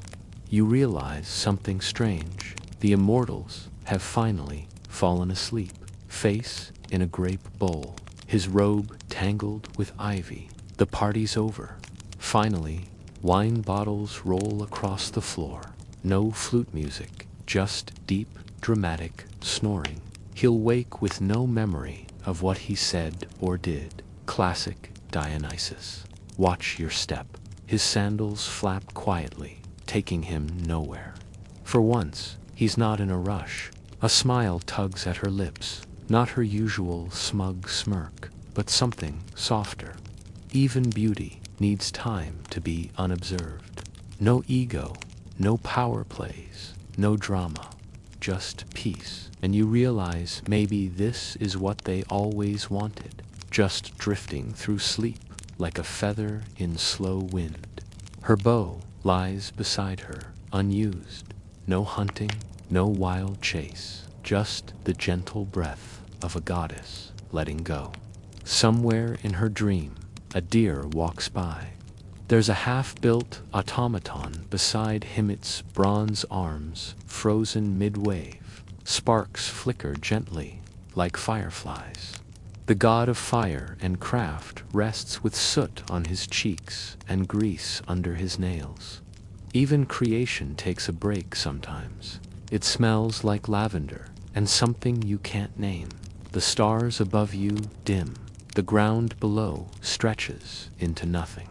You realize something strange. The immortals have finally fallen asleep, face in a grape bowl, his robe tangled with ivy. The party's over. Finally, wine bottles roll across the floor. No flute music, just deep, dramatic snoring. He'll wake with no memory of what he said or did. Classic Dionysus. Watch your step. His sandals flap quietly, taking him nowhere. For once, he's not in a rush. A smile tugs at her lips, not her usual smug smirk, but something softer. Even beauty needs time to be unobserved. No ego. No power plays, no drama, just peace. And you realize maybe this is what they always wanted, just drifting through sleep like a feather in slow wind. Her bow lies beside her, unused. No hunting, no wild chase, just the gentle breath of a goddess letting go. Somewhere in her dream, a deer walks by. There's a half-built automaton beside him, its bronze arms frozen mid-wave. Sparks flicker gently, like fireflies. The god of fire and craft rests with soot on his cheeks and grease under his nails. Even creation takes a break sometimes. It smells like lavender and something you can't name. The stars above you dim. The ground below stretches into nothing.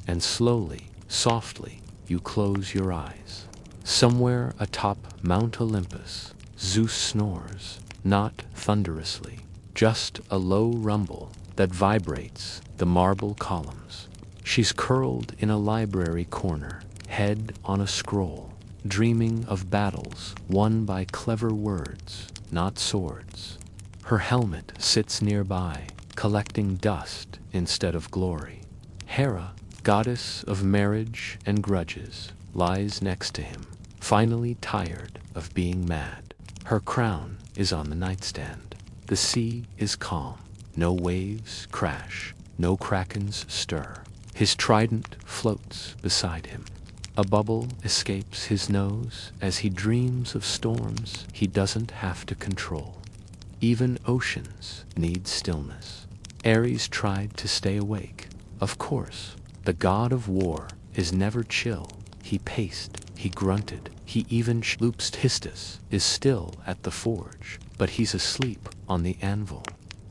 And slowly, softly, you close your eyes. Somewhere atop Mount Olympus, Zeus snores, not thunderously, just a low rumble that vibrates the marble columns. She's curled in a library corner, head on a scroll, dreaming of battles won by clever words, not swords. Her helmet sits nearby, collecting dust instead of glory. Hera, goddess of marriage and grudges, lies next to him, finally tired of being mad. Her crown is on the nightstand. The sea is calm. No waves crash, no krakens stir. His trident floats beside him. A bubble escapes his nose as he dreams of storms he doesn't have to control. Even oceans need stillness. Ares tried to stay awake. Of course, the god of war is never chill. He paced, he grunted, he even schloopsed. Hestia is still at the forge, but he's asleep on the anvil.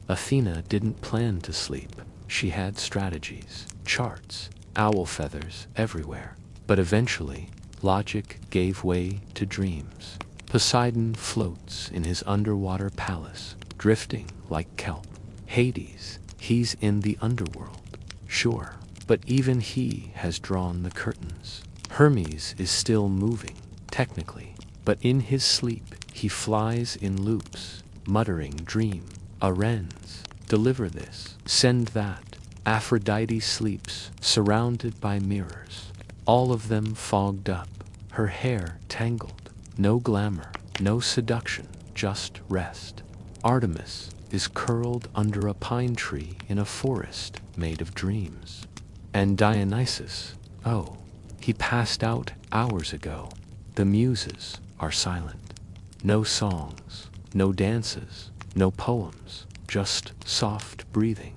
Athena didn't plan to sleep. She had strategies, charts, owl feathers everywhere. But eventually, logic gave way to dreams. Poseidon floats in his underwater palace, drifting like kelp. Hades, he's in the underworld, sure, but even he has drawn the curtains. Hermes is still moving, technically, but in his sleep he flies in loops, muttering dream. Arends, deliver this, send that. Aphrodite sleeps, surrounded by mirrors, all of them fogged up, her hair tangled. No glamour, no seduction, just rest. Artemis is curled under a pine tree in a forest made of dreams. And Dionysus, oh, he passed out hours ago. The muses are silent. No songs, no dances, no poems, just soft breathing.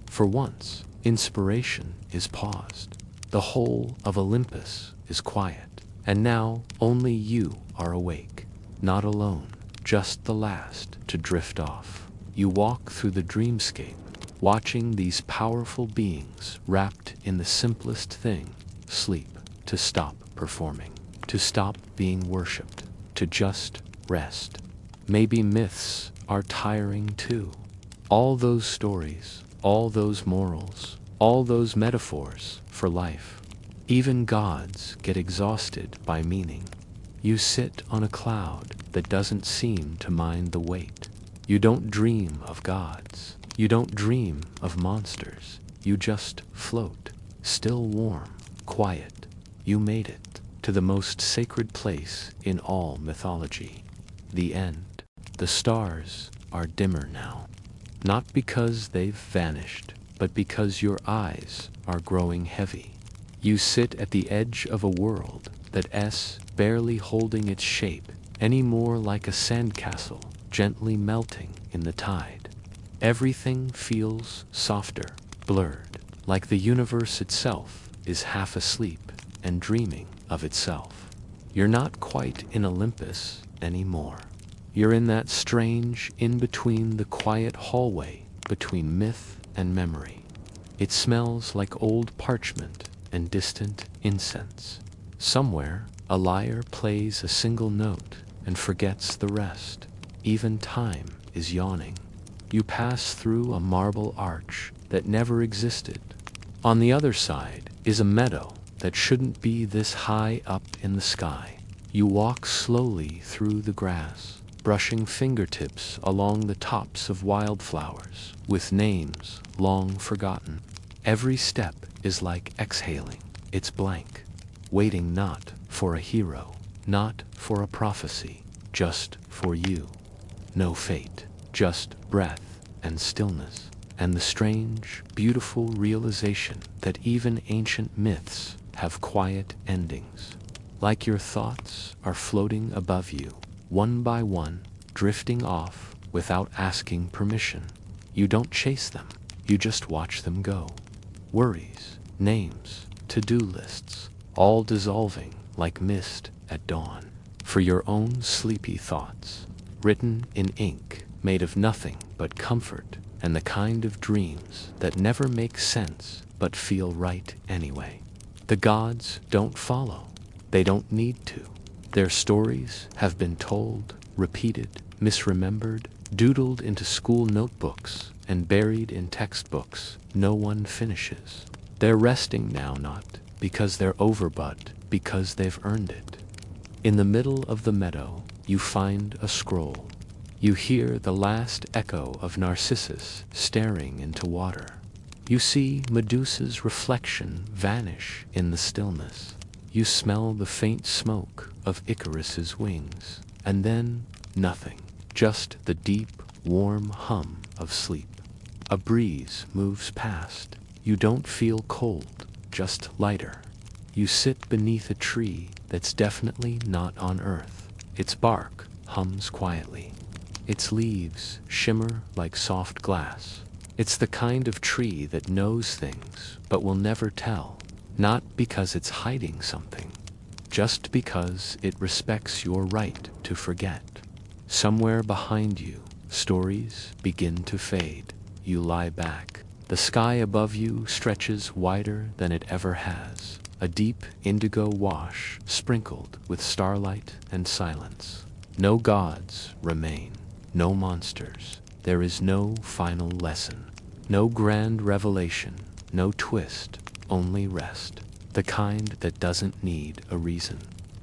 For once, inspiration is paused. The whole of Olympus is quiet, and now only you are awake, not alone, just the last to drift off. You walk through the dreamscape, watching these powerful beings wrapped in the simplest thing, sleep, to stop performing, to stop being worshipped, to just rest. Maybe myths are tiring too. All those stories, all those morals, all those metaphors for life. Even gods get exhausted by meaning. You sit on a cloud that doesn't seem to mind the weight. You don't dream of gods. You don't dream of monsters. You just float, still warm, quiet. You made it to the most sacred place in all mythology. The end. The stars are dimmer now. Not because they've vanished, but because your eyes are growing heavy. You sit at the edge of a world that's barely holding its shape, any more like a sandcastle gently melting in the tide. Everything feels softer, blurred, like the universe itself is half asleep and dreaming of itself. You're not quite in Olympus anymore. You're in that strange in-between, the quiet hallway between myth and memory. It smells like old parchment and distant incense. Somewhere, a lyre plays a single note and forgets the rest. Even time is yawning. You pass through a marble arch that never existed. On the other side is a meadow that shouldn't be this high up in the sky. You walk slowly through the grass, brushing fingertips along the tops of wildflowers with names long forgotten. Every step is like exhaling. It's blank, waiting not for a hero, not for a prophecy, just for you. No fate, just breath and stillness, and the strange, beautiful realization that even ancient myths have quiet endings. Like your thoughts are floating above you, one by one, drifting off without asking permission. You don't chase them, you just watch them go. Worries, names, to-do lists, all dissolving like mist at dawn. For your own sleepy thoughts, written in ink, made of nothing but comfort and the kind of dreams that never make sense but feel right anyway. The gods don't follow. They don't need to. Their stories have been told, repeated, misremembered, doodled into school notebooks, and buried in textbooks no one finishes. They're resting now, not because they're overbud, because they've earned it. In the middle of the meadow, you find a scroll. You hear the last echo of Narcissus staring into water. You see Medusa's reflection vanish in the stillness. You smell the faint smoke of Icarus's wings, and then nothing, just the deep, warm hum of sleep. A breeze moves past. You don't feel cold, just lighter. You sit beneath a tree that's definitely not on Earth. Its bark hums quietly. Its leaves shimmer like soft glass. It's the kind of tree that knows things but will never tell, not because it's hiding something, just because it respects your right to forget. Somewhere behind you, stories begin to fade. You lie back. The sky above you stretches wider than it ever has, a deep indigo wash sprinkled with starlight and silence. No gods remain, no monsters. There is no final lesson, no grand revelation, no twist, only rest, the kind that doesn't need a reason.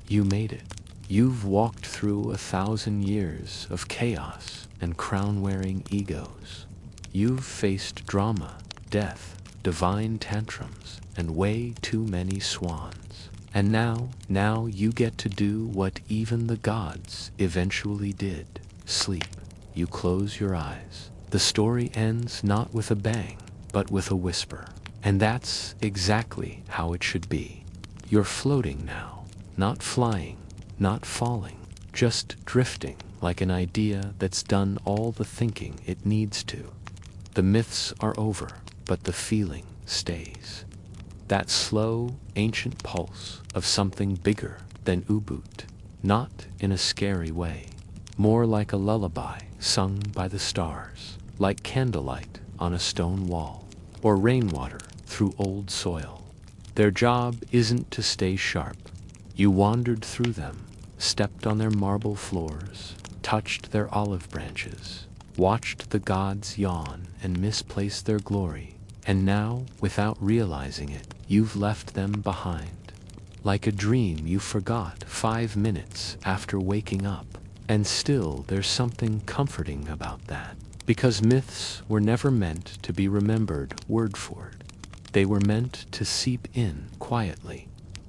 You made it. You've walked through 1,000 years of chaos and crown-wearing egos. You've faced drama, death, divine tantrums, and way too many swans. And now you get to do what even the gods eventually did. Sleep. You close your eyes. The story ends not with a bang, but with a whisper. And that's exactly how it should be. You're floating now, not flying, not falling, just drifting like an idea that's done all the thinking it needs to. The myths are over, but the feeling stays. That slow, ancient pulse of something bigger than Ubud, not in a scary way, more like a lullaby sung by the stars, like candlelight on a stone wall, or rainwater through old soil. Their job isn't to stay sharp. You wandered through them, stepped on their marble floors, touched their olive branches, watched the gods yawn and misplace their glory, and now, without realizing it, you've left them behind. Like a dream you forgot 5 minutes after waking up. And still there's something comforting about that, because myths were never meant to be remembered word for word. They were meant to seep in quietly.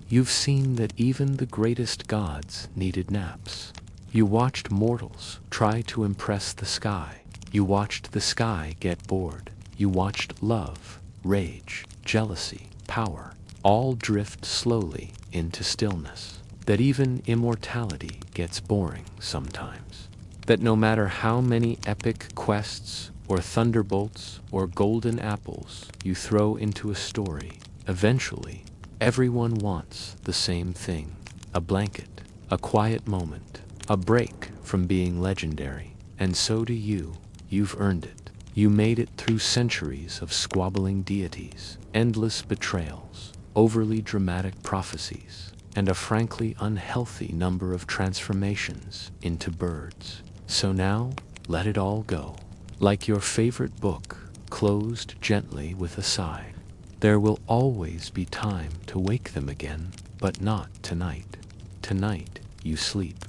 You've seen that even the greatest gods needed naps. You watched mortals try to impress the sky. You watched the sky get bored. You watched love, rage, jealousy, power, all drift slowly into stillness. That even immortality gets boring sometimes. That no matter how many epic quests or thunderbolts or golden apples you throw into a story, eventually everyone wants the same thing. A blanket, a quiet moment, a break from being legendary. And so do you. You've earned it. You made it through centuries of squabbling deities, endless betrayals, overly dramatic prophecies, and a frankly unhealthy number of transformations into birds. So now, let it all go. Like your favorite book, closed gently with a sigh. There will always be time to wake them again, but not tonight. Tonight, you sleep.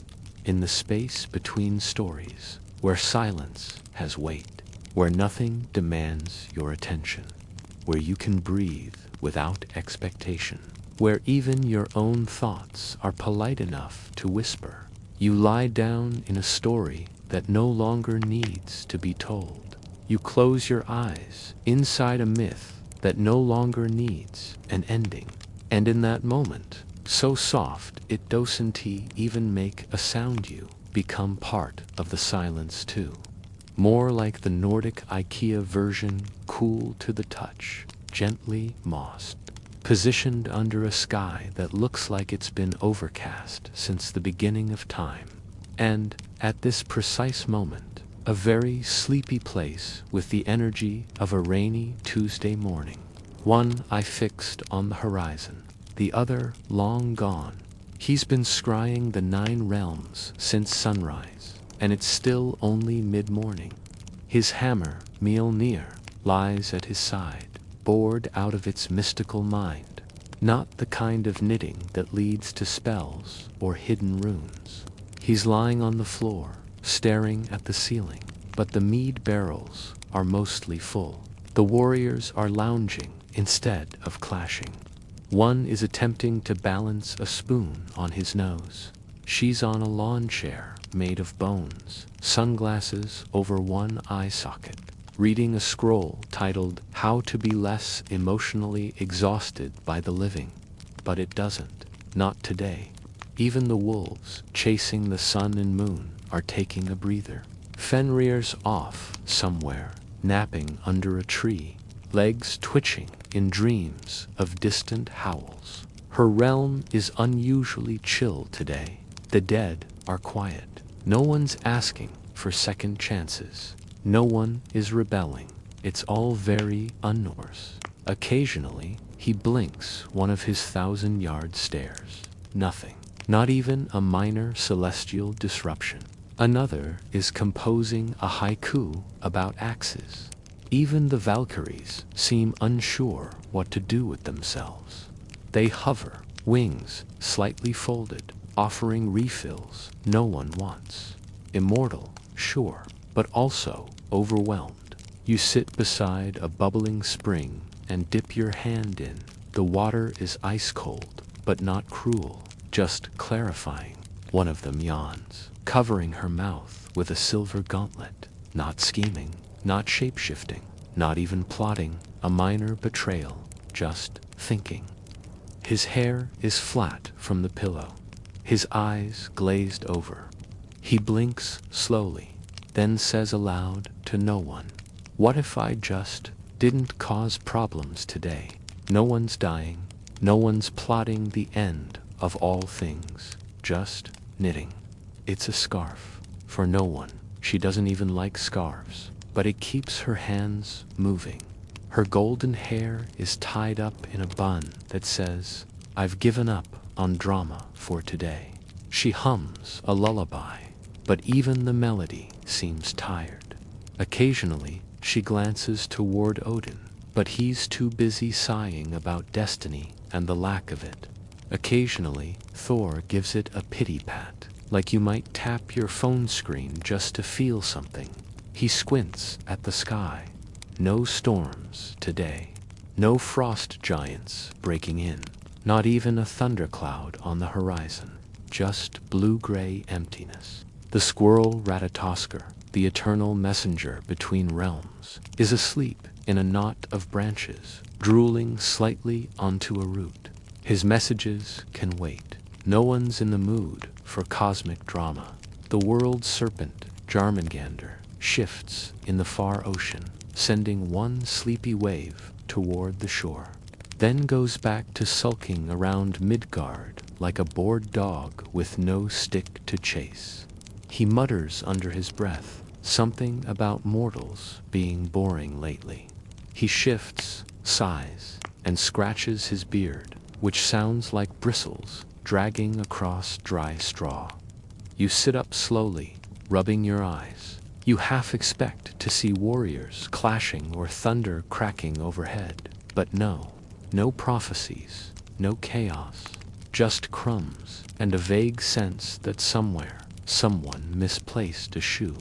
In the space between stories, where silence has weight, where nothing demands your attention, where you can breathe without expectation, where even your own thoughts are polite enough to whisper. You lie down in a story that no longer needs to be told. You close your eyes inside a myth that no longer needs an ending. And in that moment, so soft it doesn't even make a sound, you become part of the silence too. More like the Nordic IKEA version, cool to the touch, gently mossed, positioned under a sky that looks like it's been overcast since the beginning of time. And, at this precise moment, a very sleepy place with the energy of a rainy Tuesday morning. One eye fixed on the horizon, the other long gone. He's been scrying the 9 realms since sunrise, and it's still only mid-morning. His hammer, Mjolnir, lies at his side, bored out of its mystical mind. Not the kind of knitting that leads to spells or hidden runes. He's lying on the floor, staring at the ceiling, but the mead barrels are mostly full. The warriors are lounging instead of clashing. One is attempting to balance a spoon on his nose. She's on a lawn chair made of bones, sunglasses over one eye socket, reading a scroll titled "How to be Less Emotionally Exhausted by the Living." But it doesn't. Not today. Even the wolves, chasing the sun and moon, are taking a breather. Fenrir's off somewhere, napping under a tree, legs twitching in dreams of distant howls. Her realm is unusually chill today. The dead are quiet. No one's asking for second chances. No one is rebelling. It's all very un-Norse. Occasionally, he blinks one of his 1,000-yard stares. Nothing. Not even a minor celestial disruption. Another is composing a haiku about axes. Even the Valkyries seem unsure what to do with themselves. They hover, wings slightly folded, offering refills no one wants. Immortal, sure, but also overwhelmed. You sit beside a bubbling spring and dip your hand in. The water is ice cold, but not cruel, just clarifying. One of them yawns, covering her mouth with a silver gauntlet. Not scheming, not shape-shifting, not even plotting a minor betrayal, just thinking. His hair is flat from the pillow, his eyes glazed over. He blinks slowly, then says aloud to no one, "What if I just didn't cause problems today? No one's dying, no one's plotting the end of all things, just knitting." It's a scarf for no one. She doesn't even like scarves, but it keeps her hands moving. Her golden hair is tied up in a bun that says, "I've given up on drama for today." She hums a lullaby, but even the melody seems tired. Occasionally, she glances toward Odin, but he's too busy sighing about destiny and the lack of it. Occasionally, Thor gives it a pity pat, like you might tap your phone screen just to feel something. He squints at the sky. No storms today. No frost giants breaking in. Not even a thundercloud on the horizon. Just blue-gray emptiness. The squirrel Ratatoskr, the eternal messenger between realms, is asleep in a knot of branches, drooling slightly onto a root. His messages can wait. No one's in the mood for cosmic drama. The world serpent, Jarmangander, shifts in the far ocean, sending one sleepy wave toward the shore, then goes back to sulking around Midgard like a bored dog with no stick to chase. He mutters under his breath, something about mortals being boring lately. He shifts, sighs, and scratches his beard, which sounds like bristles dragging across dry straw. You sit up slowly, rubbing your eyes. You half expect to see warriors clashing or thunder cracking overhead, but no prophecies, no chaos, just crumbs and a vague sense that somewhere, someone misplaced a shoe.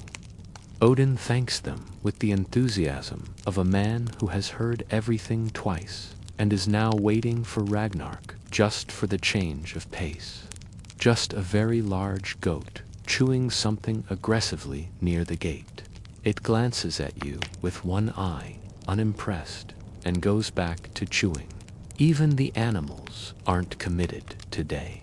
Odin thanks them with the enthusiasm of a man who has heard everything twice and is now waiting for Ragnarok just for the change of pace. Just a very large goat chewing something aggressively near the gate. It glances at you with one eye, unimpressed, and goes back to chewing. Even the animals aren't committed today.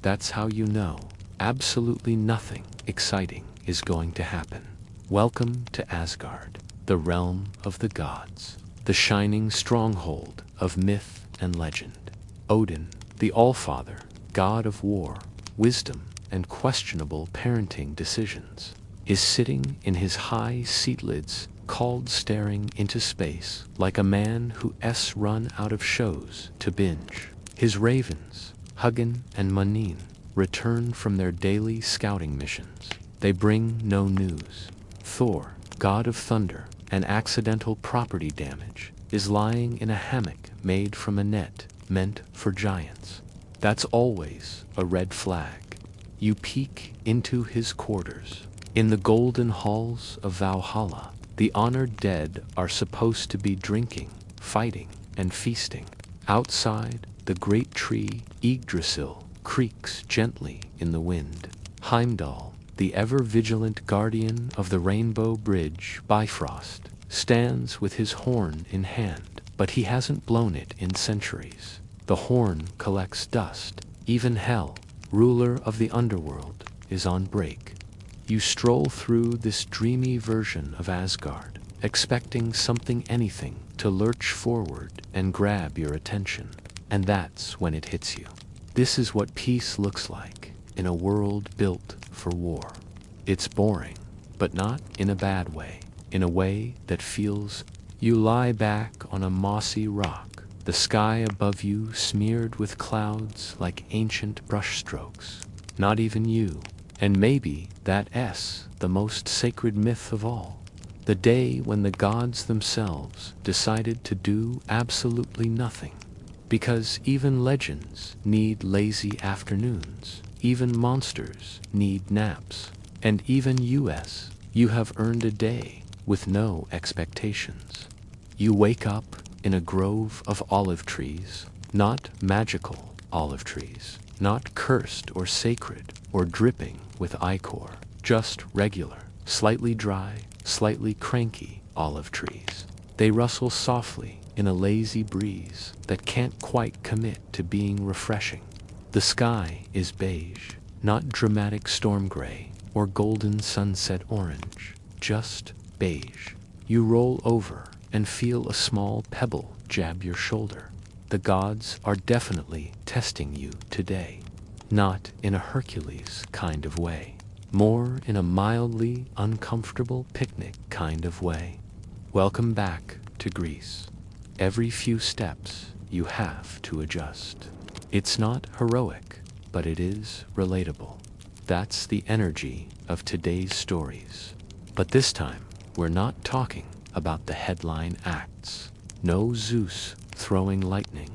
That's how you know absolutely nothing exciting is going to happen. Welcome to Asgard, the realm of the gods, the shining stronghold of myth and legend. Odin, the Allfather, god of war, wisdom, and questionable parenting decisions, is sitting in his high seatlids, called staring into space like a man who's run out of shows to binge. His ravens, Hugin and Munin, return from their daily scouting missions. They bring no news. Thor, god of thunder and accidental property damage, is lying in a hammock made from a net meant for giants. That's always a red flag. You peek into his quarters. In the golden halls of Valhalla, the honored dead are supposed to be drinking, fighting, and feasting. Outside, the great tree Yggdrasil creaks gently in the wind. Heimdall, the ever-vigilant guardian of the Rainbow Bridge, Bifrost, stands with his horn in hand, but he hasn't blown it in centuries. The horn collects dust. Even Hel, ruler of the underworld, is on break. You stroll through this dreamy version of Asgard, expecting anything to lurch forward and grab your attention. And that's when it hits you. This is what peace looks like in a world built for war. It's boring, but not in a bad way, in a way that feels. You lie back on a mossy rock, the sky above you smeared with clouds like ancient brushstrokes. Not even you, and maybe that's the most sacred myth of all. The day when the gods themselves decided to do absolutely nothing. Because even legends need lazy afternoons, even monsters need naps, and even you have earned a day with no expectations. You wake up in a grove of olive trees, not magical olive trees, not cursed or sacred or dripping with ichor, just regular, slightly dry, slightly cranky olive trees. They rustle softly in a lazy breeze that can't quite commit to being refreshing. The sky is beige, not dramatic storm gray or golden sunset orange, just beige. You roll over and feel a small pebble jab your shoulder. The gods are definitely testing you today. Not in a Hercules kind of way, more in a mildly uncomfortable picnic kind of way. Welcome back to Greece. Every few steps you have to adjust. It's not heroic, but it is relatable. That's the energy of today's stories. But this time, we're not talking about the headline acts. No Zeus throwing lightning.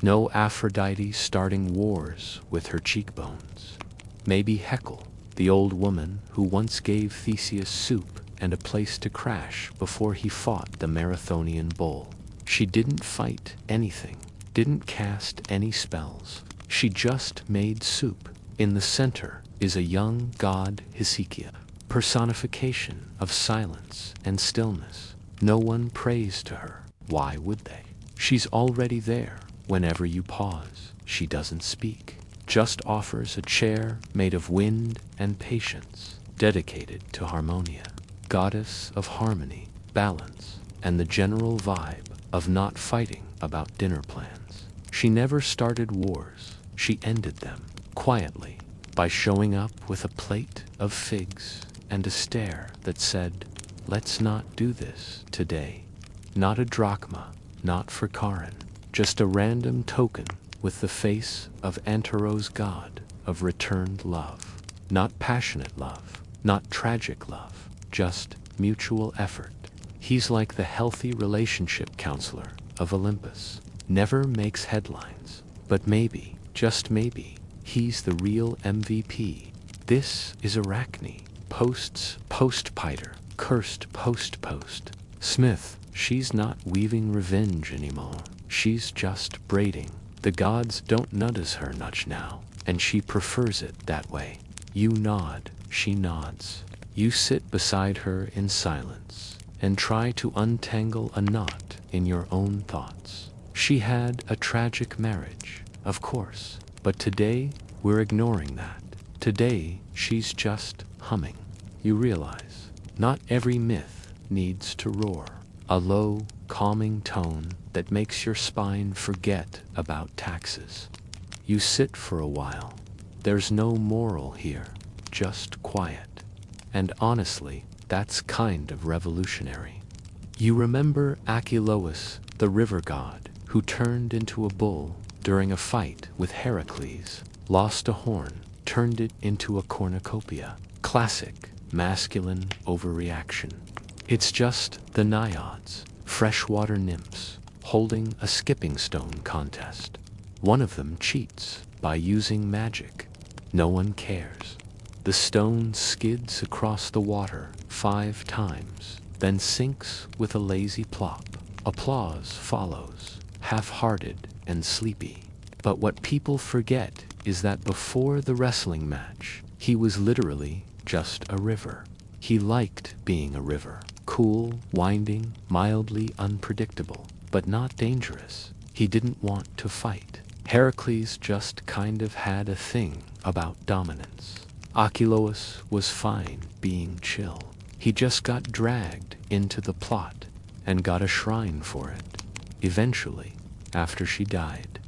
No Aphrodite starting wars with her cheekbones. Maybe Heckel, the old woman who once gave Theseus soup and a place to crash before he fought the Marathonian bull. She didn't fight anything, didn't cast any spells. She just made soup. In the center is a young god Hestia, personification of silence and stillness. No one prays to her. Why would they? She's already there. Whenever you pause, she doesn't speak, just offers a chair made of wind and patience, dedicated to Harmonia, goddess of harmony, balance, and the general vibe of not fighting about dinner plans. She never started wars, she ended them, quietly, by showing up with a plate of figs and a stare that said, "Let's not do this today." Not a drachma, not for Karen, just a random token with the face of Antero's god of returned love. Not passionate love, not tragic love, just mutual effort. He's like the healthy relationship counselor of Olympus. Never makes headlines, but maybe, just maybe, he's the real MVP. This is Arachne, post-piter, cursed post-post. Smith, she's not weaving revenge anymore. She's just braiding. The gods don't notice her much now, and she prefers it that way. You nod, she nods. You sit beside her in silence and try to untangle a knot in your own thoughts. She had a tragic marriage, of course, but today we're ignoring that. Today she's just humming. You realize, not every myth needs to roar. A low, calming tone that makes your spine forget about taxes. You sit for a while. There's no moral here, just quiet. And honestly, that's kind of revolutionary. You remember Achelous, the river god, who turned into a bull during a fight with Heracles, lost a horn, turned it into a cornucopia. Classic, masculine overreaction. It's just the naiads, freshwater nymphs, holding a skipping stone contest. One of them cheats by using magic. No one cares. The stone skids across the water 5 times, then sinks with a lazy plop. Applause follows, half-hearted and sleepy. But what people forget is that before the wrestling match, he was literally just a river. He liked being a river. Cool, winding, mildly unpredictable, but not dangerous. He didn't want to fight. Heracles just kind of had a thing about dominance. Achelous was fine being chill. He just got dragged into the plot and got a shrine for it. Eventually, after she died.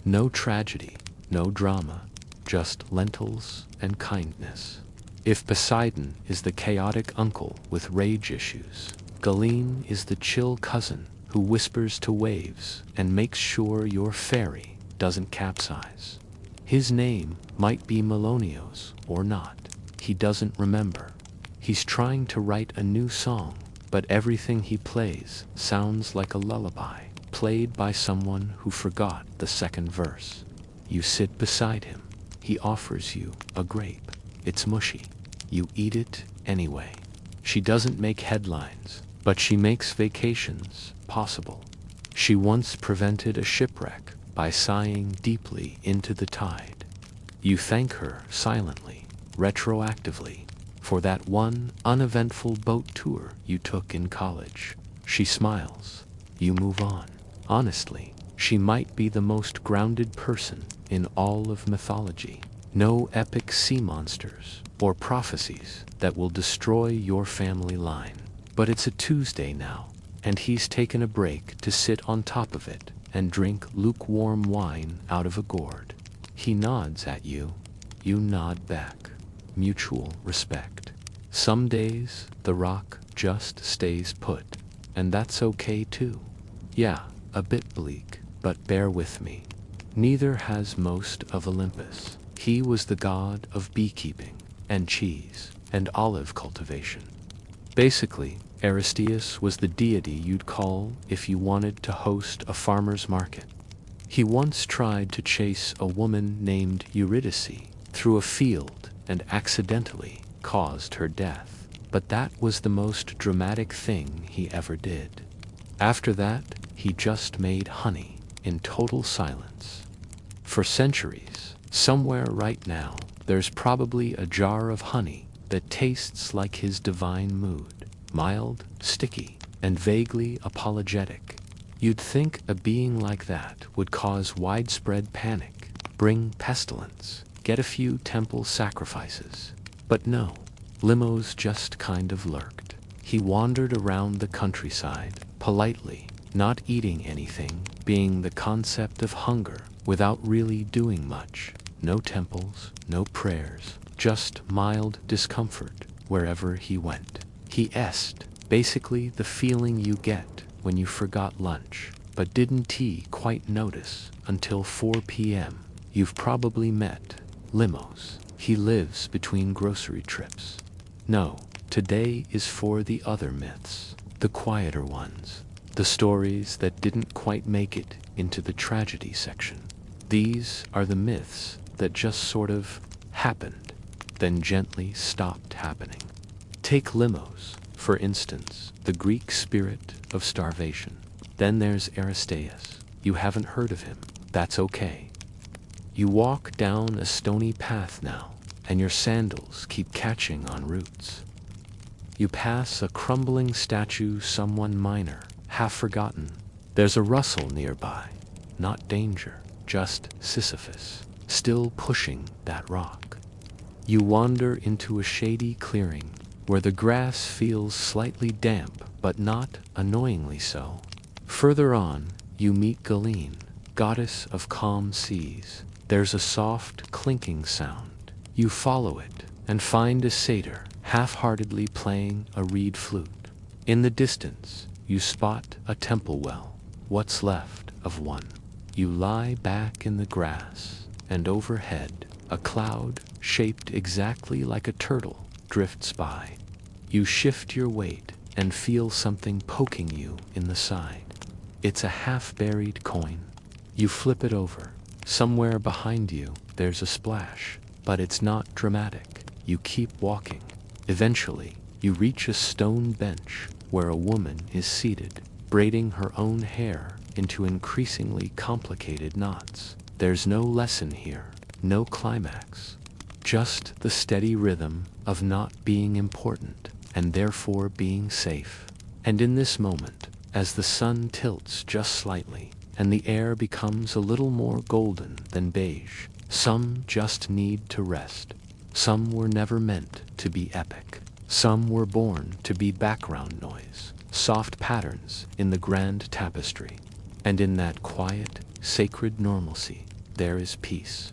No tragedy, no drama, just lentils and kindness. If Poseidon is the chaotic uncle with rage issues, Galen is the chill cousin who whispers to waves and makes sure your ferry doesn't capsize. His name might be Melonios or not. He doesn't remember. He's trying to write a new song, but everything he plays sounds like a lullaby played by someone who forgot the second verse. You sit beside him. He offers you a grape. It's mushy. You eat it anyway. She doesn't make headlines, but she makes vacations possible. She once prevented a shipwreck by sighing deeply into the tide. You thank her silently, retroactively, for that one uneventful boat tour you took in college. She smiles. You move on. Honestly, she might be the most grounded person in all of mythology. No epic sea monsters or prophecies that will destroy your family line. But it's a Tuesday now, and he's taken a break to sit on top of it and drink lukewarm wine out of a gourd. He nods at you. You nod back. Mutual respect. Some days, the rock just stays put, and that's okay too. Yeah, a bit bleak, but bear with me. Neither has most of Olympus. He was the god of beekeeping, and cheese, and olive cultivation. Basically, Aristeus was the deity you'd call if you wanted to host a farmer's market. He once tried to chase a woman named Eurydice through a field and accidentally caused her death. But that was the most dramatic thing he ever did. After that, he just made honey in total silence. For centuries, somewhere right now, there's probably a jar of honey that tastes like his divine mood. Mild, sticky, and vaguely apologetic. You'd think a being like that would cause widespread panic, bring pestilence, get a few temple sacrifices. But no, Limos just kind of lurked. He wandered around the countryside, politely, not eating anything, being the concept of hunger, without really doing much. No temples, no prayers, just mild discomfort wherever he went. He est, basically the feeling you get when you forgot lunch, but didn't quite notice until 4 p.m. You've probably met Limos. He lives between grocery trips. No, today is for the other myths, the quieter ones, the stories that didn't quite make it into the tragedy section. These are the myths that just sort of happened, then gently stopped happening. Take Limos, for instance, the Greek spirit of starvation. Then there's Aristeus. You haven't heard of him. That's okay. You walk down a stony path now, and your sandals keep catching on roots. You pass a crumbling statue, someone minor, half forgotten. There's a rustle nearby. Not danger, just Sisyphus, still pushing that rock. You wander into a shady clearing, where the grass feels slightly damp, but not annoyingly so. Further on, you meet Galen, goddess of calm seas. There's a soft, clinking sound. You follow it, and find a satyr, half-heartedly playing a reed flute. In the distance, you spot a temple well, what's left of one. You lie back in the grass, and overhead, a cloud, shaped exactly like a turtle, drifts by. You shift your weight and feel something poking you in the side. It's a half-buried coin. You flip it over, Somewhere behind you, there's a splash, but it's not dramatic. You keep walking. Eventually, you reach a stone bench where a woman is seated, braiding her own hair into increasingly complicated knots. There's no lesson here, no climax, just the steady rhythm of not being important and therefore being safe. And in this moment, as the sun tilts just slightly and the air becomes a little more golden than beige, some just need to rest. Some were never meant to be epic. Some were born to be background noise, soft patterns in the grand tapestry. And in that quiet, sacred normalcy, there is peace.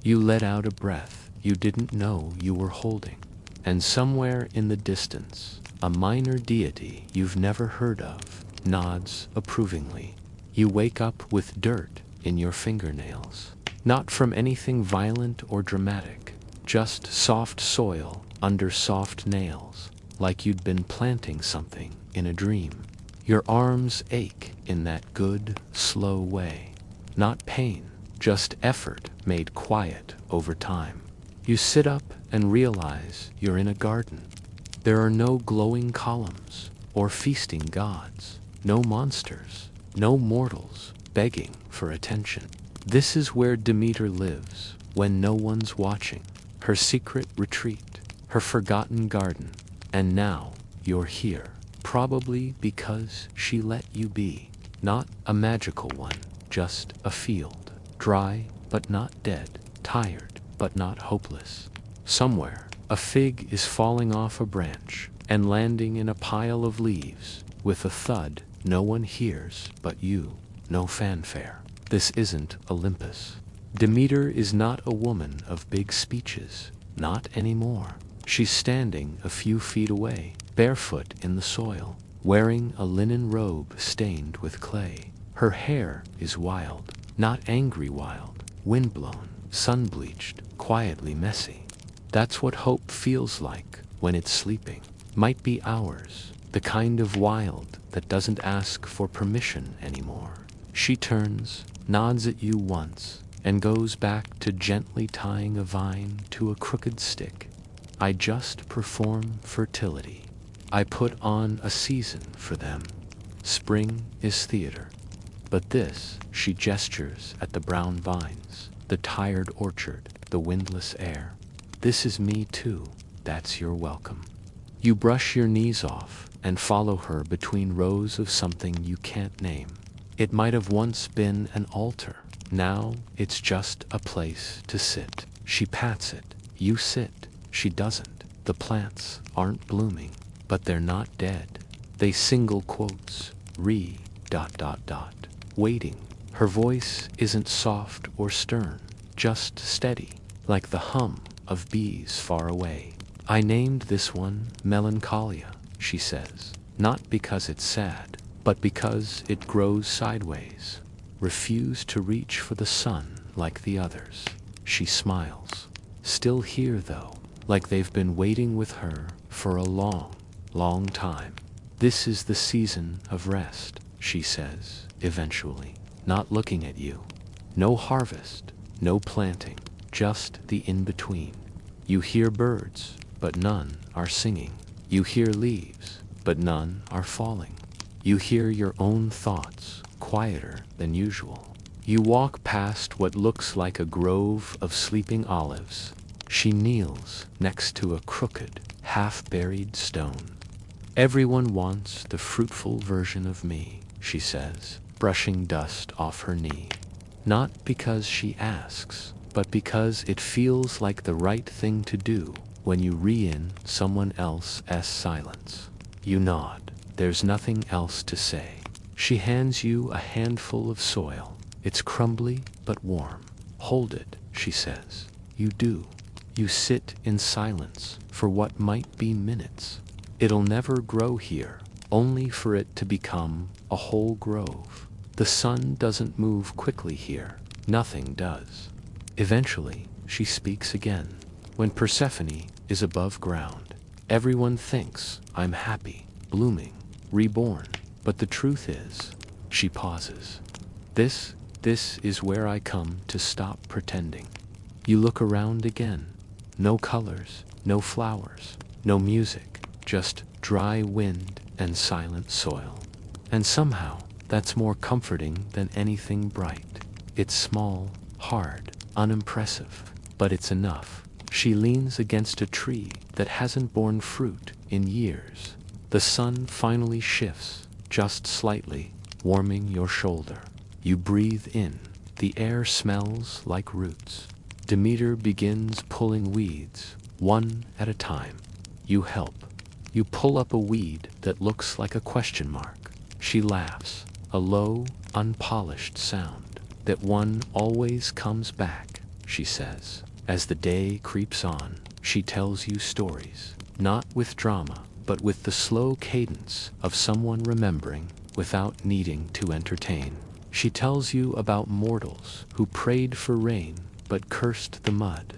You let out a breath you didn't know you were holding. And somewhere in the distance, a minor deity you've never heard of nods approvingly. You wake up with dirt in your fingernails. Not from anything violent or dramatic, just soft soil under soft nails, like you'd been planting something in a dream. Your arms ache in that good, slow way. Not pain, just effort made quiet over time. You sit up and realize you're in a garden. There are no glowing columns or feasting gods, no monsters, no mortals begging for attention. This is where Demeter lives when no one's watching, her secret retreat, her forgotten garden. And now you're here, probably because she let you be. Not a magical one, just a field, dry but not dead, tired but not hopeless. Somewhere, a fig is falling off a branch and landing in a pile of leaves with a thud no one hears but you, no fanfare. This isn't Olympus. Demeter is not a woman of big speeches, not anymore. She's standing a few feet away, barefoot in the soil, wearing a linen robe stained with clay. Her hair is wild, not angry wild, windblown, sun-bleached, quietly messy. That's what hope feels like when it's sleeping. Might be hours, the kind of wild that doesn't ask for permission anymore. She turns, nods at you once, and goes back to gently tying a vine to a crooked stick. I just perform fertility. I put on a season for them. Spring is theater. But this, she gestures at the brown vines, the tired orchard, the windless air. This is me too. That's your welcome. You brush your knees off and follow her between rows of something you can't name. It might have once been an altar. Now it's just a place to sit. She pats it. You sit. She doesn't. The plants aren't blooming, but they're not dead. They single quotes, waiting. Her voice isn't soft or stern, just steady, like the hum of bees far away. I named this one Melancholia, she says, not because it's sad, but because it grows sideways. Refuse to reach for the sun like the others. She smiles. Still here though, like they've been waiting with her for a long, long time. This is the season of rest, she says, eventually, not looking at you. No harvest, no planting, just the in-between. You hear birds, but none are singing. You hear leaves, but none are falling. You hear your own thoughts, quieter than usual. You walk past what looks like a grove of sleeping olives. She kneels next to a crooked, half-buried stone. Everyone wants the fruitful version of me, she says, brushing dust off her knee. Not because she asks, but because it feels like the right thing to do when you re-in someone else's silence. You nod. There's nothing else to say. She hands you a handful of soil. It's crumbly but warm. Hold it, she says. You do. You sit in silence for what might be minutes. It'll never grow here, only for it to become a whole grove. The sun doesn't move quickly here. Nothing does. Eventually, she speaks again. When Persephone is above ground, everyone thinks I'm happy, blooming, reborn. But the truth is, she pauses. This This is where I come to stop pretending. You look around again. No colors, no flowers, no music, just dry wind and silent soil. And somehow, that's more comforting than anything bright. It's small, hard, unimpressive, but it's enough. She leans against a tree that hasn't borne fruit in years. The sun finally shifts, just slightly, warming your shoulder. You breathe in. The air smells like roots. Demeter begins pulling weeds, one at a time. You help. You pull up a weed that looks like a question mark. She laughs, a low, unpolished sound. That one always comes back, she says. As the day creeps on, she tells you stories, not with drama, but with the slow cadence of someone remembering without needing to entertain. She tells you about mortals who prayed for rain but cursed the mud,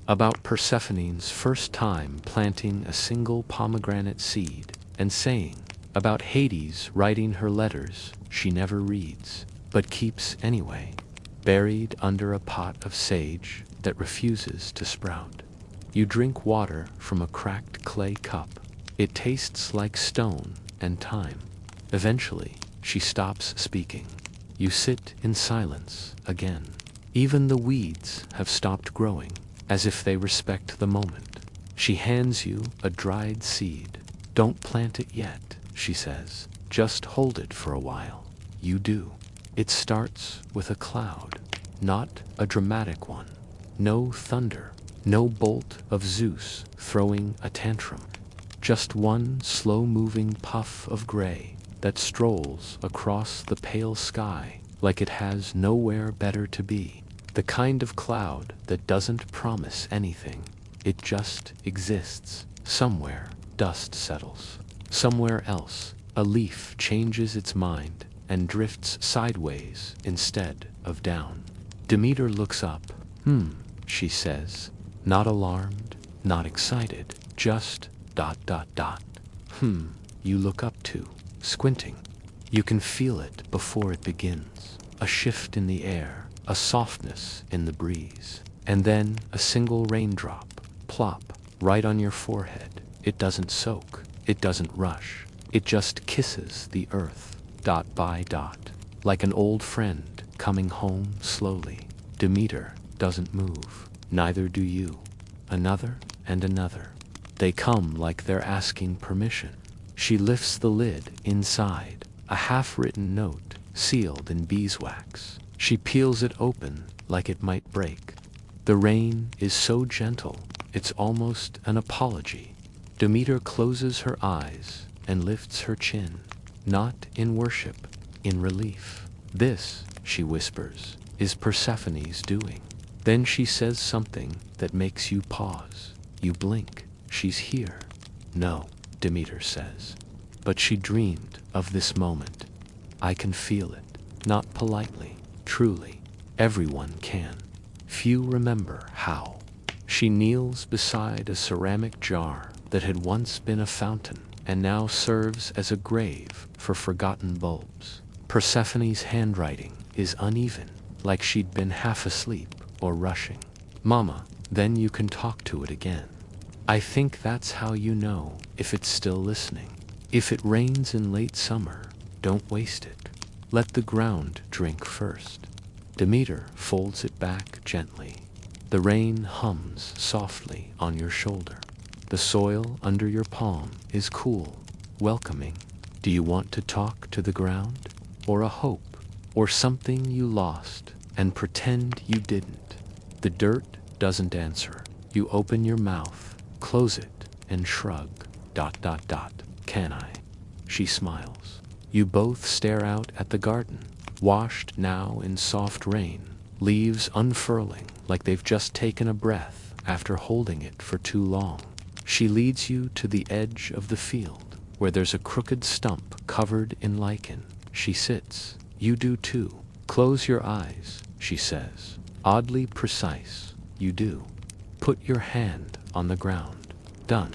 about Persephone's first time planting a single pomegranate seed and saying, about Hades writing her letters she never reads, but keeps anyway, buried under a pot of sage that refuses to sprout. You drink water from a cracked clay cup. It tastes like stone and time. Eventually, she stops speaking. You sit in silence again. Even the weeds have stopped growing, as if they respect the moment. She hands you a dried seed. Don't plant it yet, she says. Just hold it for a while. You do. It starts with a cloud, not a dramatic one. No thunder, no bolt of Zeus throwing a tantrum. Just one slow-moving puff of gray that strolls across the pale sky like it has nowhere better to be. The kind of cloud that doesn't promise anything. It just exists. Somewhere, dust settles. Somewhere else, a leaf changes its mind and drifts sideways instead of down. Demeter looks up. She says, not alarmed, not excited, just ... You look up too, squinting. You can feel it before it begins. A shift in the air, a softness in the breeze, and then a single raindrop, plop, right on your forehead. It doesn't soak, it doesn't rush, it just kisses the earth, dot by dot, like an old friend coming home slowly. Demeter doesn't move, neither do you. Another and another. They come like they're asking permission. She lifts the lid inside, a half-written note sealed in beeswax. She peels it open like it might break. The rain is so gentle, it's almost an apology. Demeter closes her eyes and lifts her chin, not in worship, in relief. This, she whispers, is Persephone's doing. Then she says something that makes you pause. You blink. She's here. No, Demeter says. But she dreamed of this moment. I can feel it. Not politely, truly. Everyone can. Few remember how. She kneels beside a ceramic jar that had once been a fountain and now serves as a grave for forgotten bulbs. Persephone's handwriting is uneven, like she'd been half asleep or rushing. Mama, then you can talk to it again. I think that's how you know if it's still listening. If it rains in late summer, don't waste it. Let the ground drink first. Demeter folds it back gently. The rain hums softly on your shoulder. The soil under your palm is cool, welcoming. Do you want to talk to the ground? Or a hope? Or something you lost and pretend you didn't? The dirt doesn't answer. You open your mouth, close it, and shrug. ... Can I? She smiles. You both stare out at the garden, washed now in soft rain, leaves unfurling like they've just taken a breath after holding it for too long. She leads you to the edge of the field, where there's a crooked stump covered in lichen. She sits. You do too. Close your eyes, she says. Oddly precise. You do. Put your hand on the ground. Done.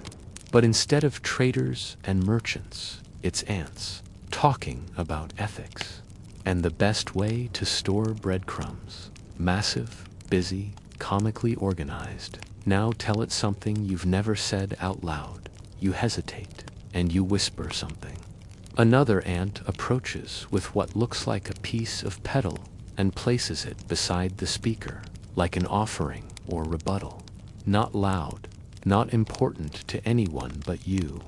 But instead of traders and merchants, it's ants, talking about ethics. and the best way to store breadcrumbs. Massive, busy, comically organized. Now tell it something you've never said out loud. You hesitate, and you whisper something. Another ant approaches with what looks like a piece of petal and places it beside the speaker, like an offering or rebuttal. Not loud, not important to anyone but you.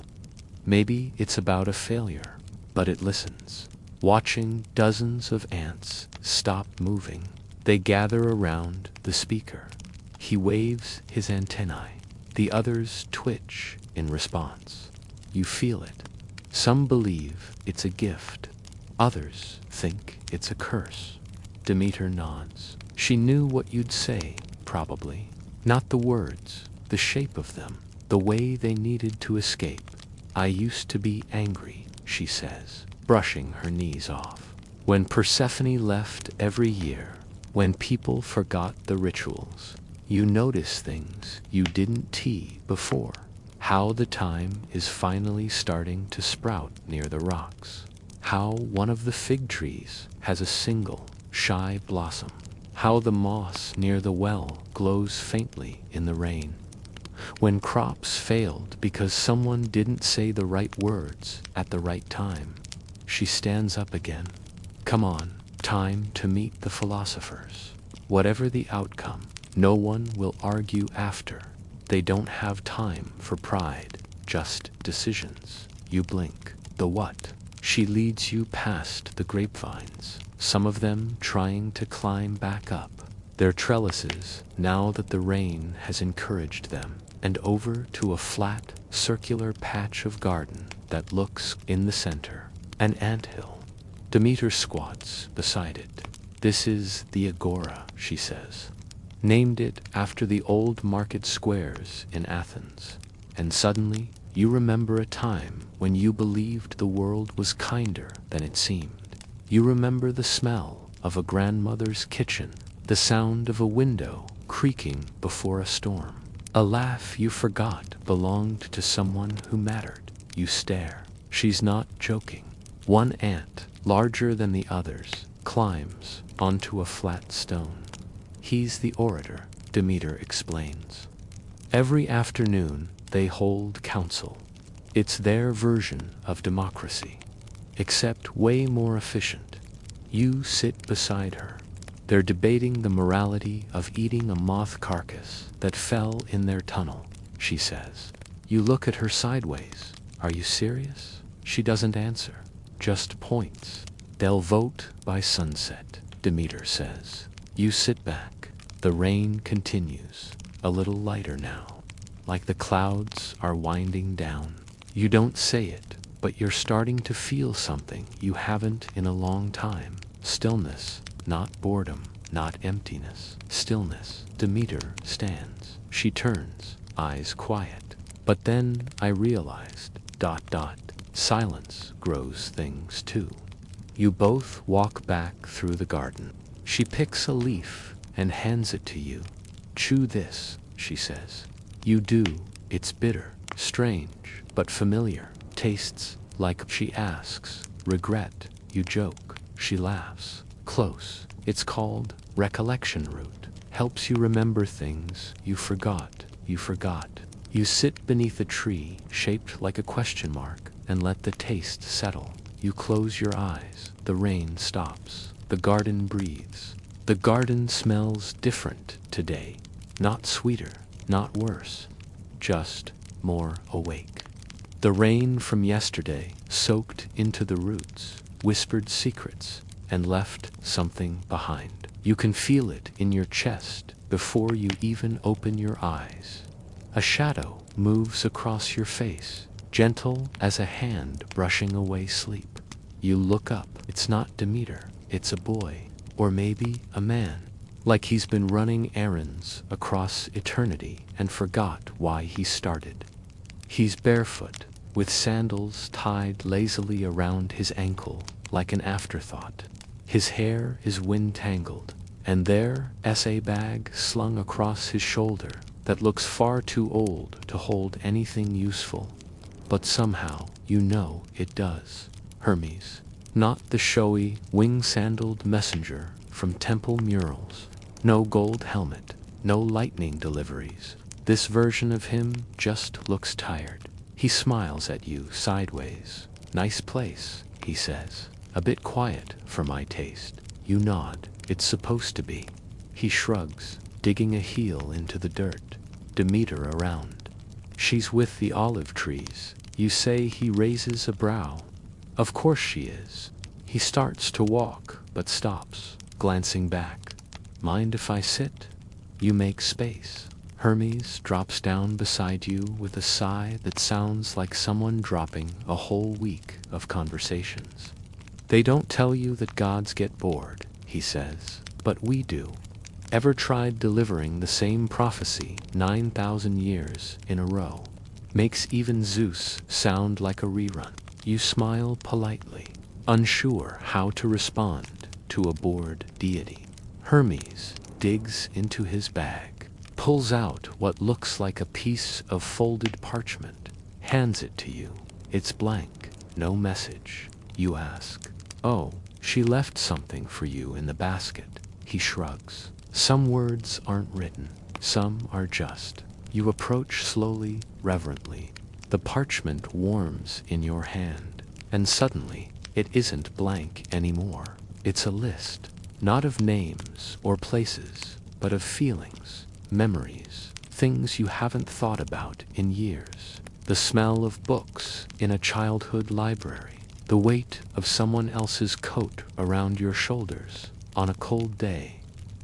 Maybe it's about a failure, but it listens. Watching dozens of ants stop moving, they gather around the speaker. He waves his antennae. The others twitch in response. You feel it. Some believe it's a gift. Others think it's a curse. Demeter nods. She knew what you'd say, probably. Not the words, the shape of them, the way they needed to escape. I used to be angry, she says, brushing her knees off. When Persephone left every year, when people forgot the rituals, you notice things you didn't see before. How the thyme is finally starting to sprout near the rocks. How one of the fig trees has a single, shy blossom. How the moss near the well glows faintly in the rain. When crops failed because someone didn't say the right words at the right time. She stands up again. Come on, time to meet the philosophers. Whatever the outcome, no one will argue after. They don't have time for pride, just decisions. You blink. The what? She leads you past the grapevines, some of them trying to climb back up, their trellises now that the rain has encouraged them, and over to a flat, circular patch of garden that looks in the center, an anthill. Demeter squats beside it. This is the agora, she says. Named it after the old market squares in Athens. And suddenly, you remember a time when you believed the world was kinder than it seemed. You remember the smell of a grandmother's kitchen, the sound of a window creaking before a storm. A laugh you forgot belonged to someone who mattered. You stare. She's not joking. One ant, larger than the others, climbs onto a flat stone. He's the orator, Demeter explains. Every afternoon, they hold council. It's their version of democracy, except way more efficient. You sit beside her. They're debating the morality of eating a moth carcass that fell in their tunnel, she says. You look at her sideways. Are you serious? She doesn't answer, just points. They'll vote by sunset, Demeter says. You sit back. The rain continues, a little lighter now, like the clouds are winding down. You don't say it, but you're starting to feel something you haven't in a long time. Stillness, not boredom, not emptiness. Stillness. Demeter stands. She turns, eyes quiet. But then I realized, ... Silence grows things too. You both walk back through the garden. She picks a leaf and hands it to you. Chew this, she says. You do. It's bitter, strange, but familiar. Tastes like, she asks. Regret. You joke. She laughs. Close. It's called recollection root. Helps you remember things you forgot. You sit beneath a tree shaped like a question mark and let the taste settle. You close your eyes. The rain stops. The garden breathes. The garden smells different today. Not sweeter, not worse, just more awake. The rain from yesterday soaked into the roots, whispered secrets, and left something behind. You can feel it in your chest before you even open your eyes. A shadow moves across your face, gentle as a hand brushing away sleep. You look up. It's not Demeter, it's a boy. Or maybe a man, like he's been running errands across eternity and forgot why he started. He's barefoot, with sandals tied lazily around his ankle like an afterthought. His hair is wind-tangled, and there's a bag slung across his shoulder that looks far too old to hold anything useful. But somehow you know it does. Hermes. Not the showy, wing-sandaled messenger from temple murals. No gold helmet, no lightning deliveries. This version of him just looks tired. He smiles at you sideways. Nice place, he says. A bit quiet for my taste. You nod. It's supposed to be. He shrugs, digging a heel into the dirt. Demeter around. She's with the olive trees. You say. He raises a brow. Of course she is. He starts to walk, but stops, glancing back. Mind if I sit? You make space. Hermes drops down beside you with a sigh that sounds like someone dropping a whole week of conversations. They don't tell you that gods get bored, he says, but we do. Ever tried delivering the same prophecy 9,000 years in a row? Makes even Zeus sound like a rerun. You smile politely, unsure how to respond to a bored deity. Hermes digs into his bag, pulls out what looks like a piece of folded parchment, hands it to you. It's blank, no message. You ask, "Oh, she left something for you in the basket." He shrugs. Some words aren't written, some are just. You approach slowly, reverently. The parchment warms in your hand, and suddenly it isn't blank anymore. It's a list, not of names or places, but of feelings, memories, things you haven't thought about in years. The smell of books in a childhood library, the weight of someone else's coat around your shoulders on a cold day.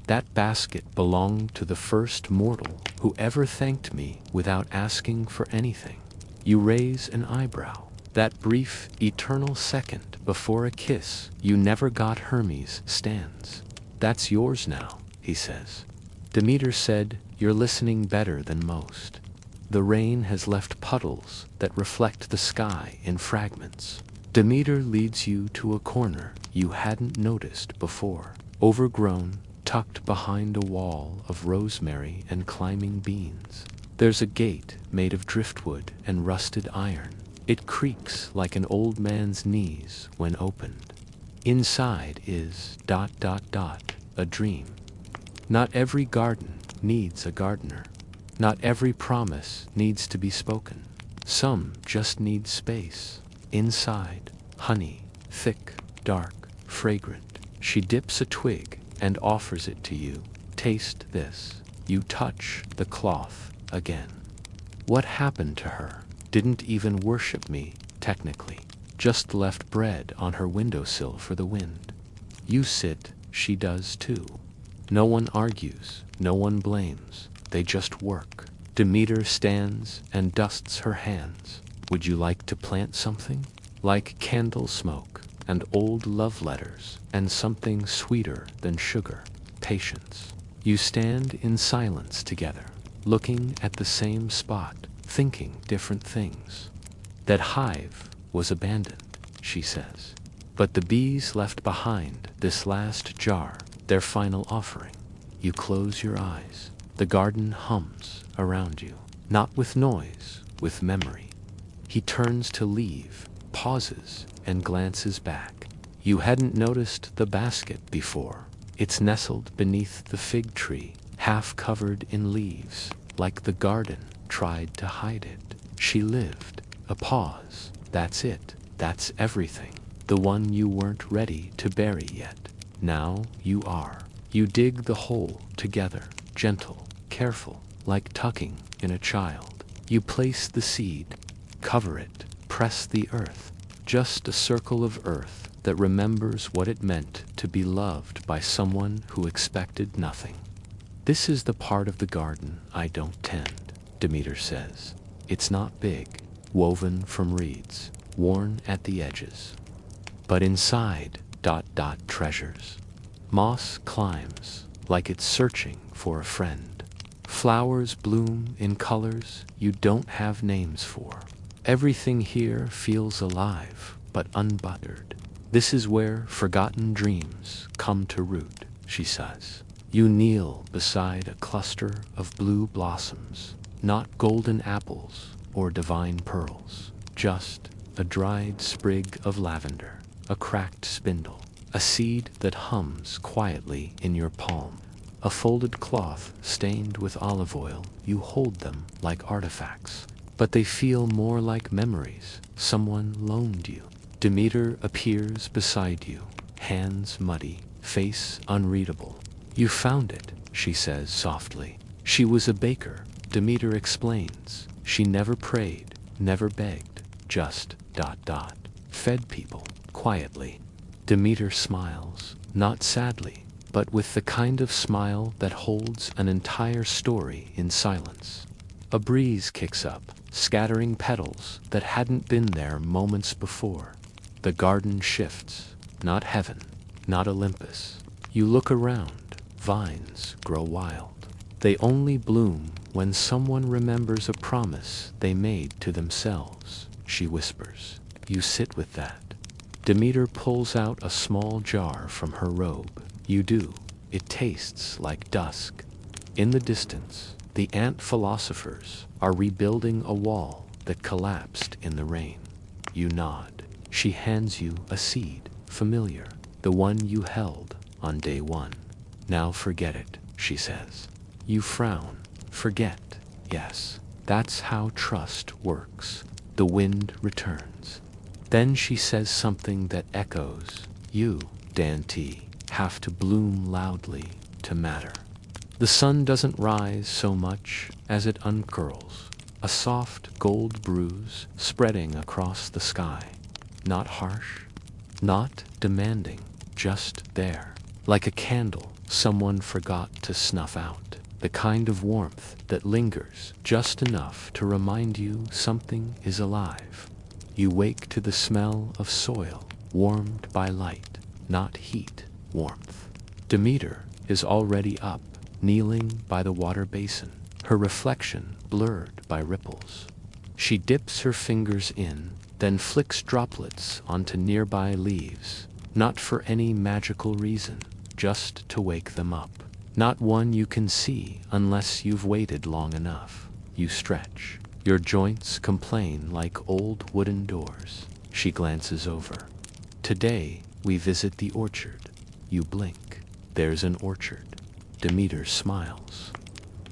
That basket belonged to the first mortal who ever thanked me without asking for anything. You raise an eyebrow. That brief, eternal second before a kiss you never got Hermes stands. That's yours now, he says. Demeter said, "You're listening better than most." The rain has left puddles that reflect the sky in fragments. Demeter leads you to a corner you hadn't noticed before. Overgrown, tucked behind a wall of rosemary and climbing beans. There's a gate made of driftwood and rusted iron. It creaks like an old man's knees when opened. Inside is ... a dream. Not every garden needs a gardener. Not every promise needs to be spoken. Some just need space. Inside, honey, thick, dark, fragrant. She dips a twig and offers it to you. Taste this. You touch the cloth again. What happened to her? Didn't even worship me, technically. Just left bread on her windowsill for the wind. You sit, she does too. No one argues, no one blames. They just work. Demeter stands and dusts her hands. Would you like to plant something? Like candle smoke and old love letters and something sweeter than sugar, patience. You stand in silence together, looking at the same spot, thinking different things. That hive was abandoned, she says. But the bees left behind this last jar, their final offering. You close your eyes. The garden hums around you, not with noise, with memory. He turns to leave, pauses, and glances back. You hadn't noticed the basket before. It's nestled beneath the fig tree, half covered in leaves, like the garden tried to hide it. She lived. A pause. That's it. That's everything. The one you weren't ready to bury yet. Now you are. You dig the hole together, gentle, careful, like tucking in a child. You place the seed, cover it, press the earth. Just a circle of earth that remembers what it meant to be loved by someone who expected nothing. This is the part of the garden I don't tend, Demeter says. It's not big, woven from reeds, worn at the edges. But inside, treasures. Moss climbs, like it's searching for a friend. Flowers bloom in colors you don't have names for. Everything here feels alive, but unbuttered. This is where forgotten dreams come to root, she says. You kneel beside a cluster of blue blossoms, not golden apples or divine pearls, just a dried sprig of lavender. a cracked spindle, a seed that hums quietly in your palm, a folded cloth stained with olive oil. You hold them like artifacts, but they feel more like memories someone loaned you. Demeter appears beside you, hands muddy, face unreadable. You found it, she says softly. She was a baker, Demeter explains. She never prayed, never begged, just ... fed people, quietly. Demeter smiles, not sadly, but with the kind of smile that holds an entire story in silence. A breeze kicks up, scattering petals that hadn't been there moments before. The garden shifts, not heaven, not Olympus. You look around, vines grow wild. They only bloom when someone remembers a promise they made to themselves, she whispers. You sit with that. Demeter pulls out a small jar from her robe. You do. It tastes like dusk. In the distance, the ant philosophers are rebuilding a wall that collapsed in the rain. You nod. She hands you a seed, familiar, the one you held on day one. Now forget it, she says. You frown. Forget. Yes, that's how trust works. The wind returns. Then she says something that echoes. You, Dante, have to bloom loudly to matter. The sun doesn't rise so much as it uncurls, a soft gold bruise spreading across the sky. Not harsh, not demanding, just there, like a candle someone forgot to snuff out. The kind of warmth that lingers just enough to remind you something is alive. You wake to the smell of soil, warmed by light, not heat, warmth. Demeter is already up, kneeling by the water basin, her reflection blurred by ripples. She dips her fingers in, then flicks droplets onto nearby leaves, not for any magical reason, just to wake them up. Not one you can see unless you've waited long enough. You stretch. Your joints complain like old wooden doors. She glances over. Today, we visit the orchard. You blink. There's an orchard. Demeter smiles.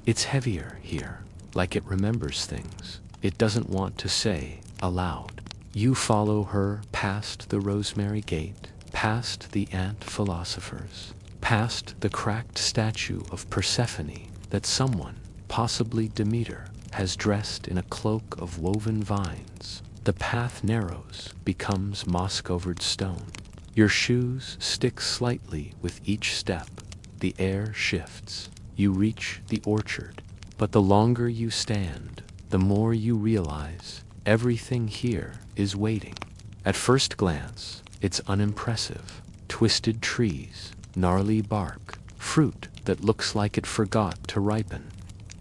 It's heavier here, like it remembers things it doesn't want to say aloud. You follow her past the rosemary gate, past the ant philosophers, past the cracked statue of Persephone that someone, possibly Demeter, has dressed in a cloak of woven vines. The path narrows, becomes moss-covered stone. Your shoes stick slightly with each step. The air shifts. You reach the orchard, but the longer you stand, the more you realize everything here is waiting. At first glance, it's unimpressive. Twisted trees, gnarly bark, fruit that looks like it forgot to ripen.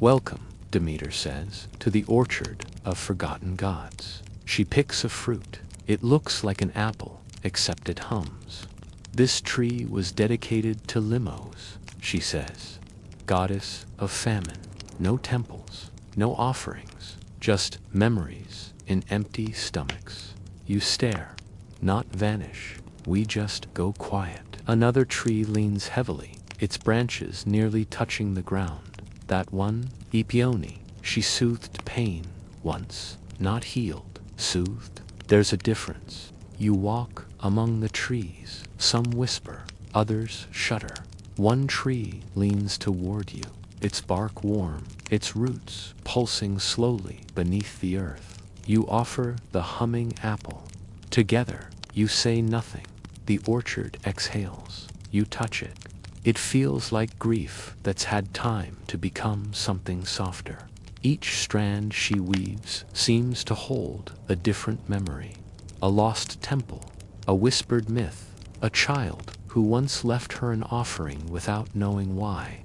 Welcome, Demeter says, to the orchard of forgotten gods. She picks a fruit. It looks like an apple, except it hums. This tree was dedicated to Limos, she says, goddess of famine. No temples, no offerings, just memories in empty stomachs. You stare, not vanish. We just go quiet. Another tree leans heavily, its branches nearly touching the ground. That one, Epione, she soothed pain once, not healed, soothed. There's a difference. You walk among the trees. Some whisper, others shudder. One tree leans toward you, its bark warm, its roots pulsing slowly beneath the earth. You offer the humming apple. Together, you say nothing. The orchard exhales. You touch it. It feels like grief that's had time to become something softer. Each strand she weaves seems to hold a different memory. A lost temple, a whispered myth, a child who once left her an offering without knowing why.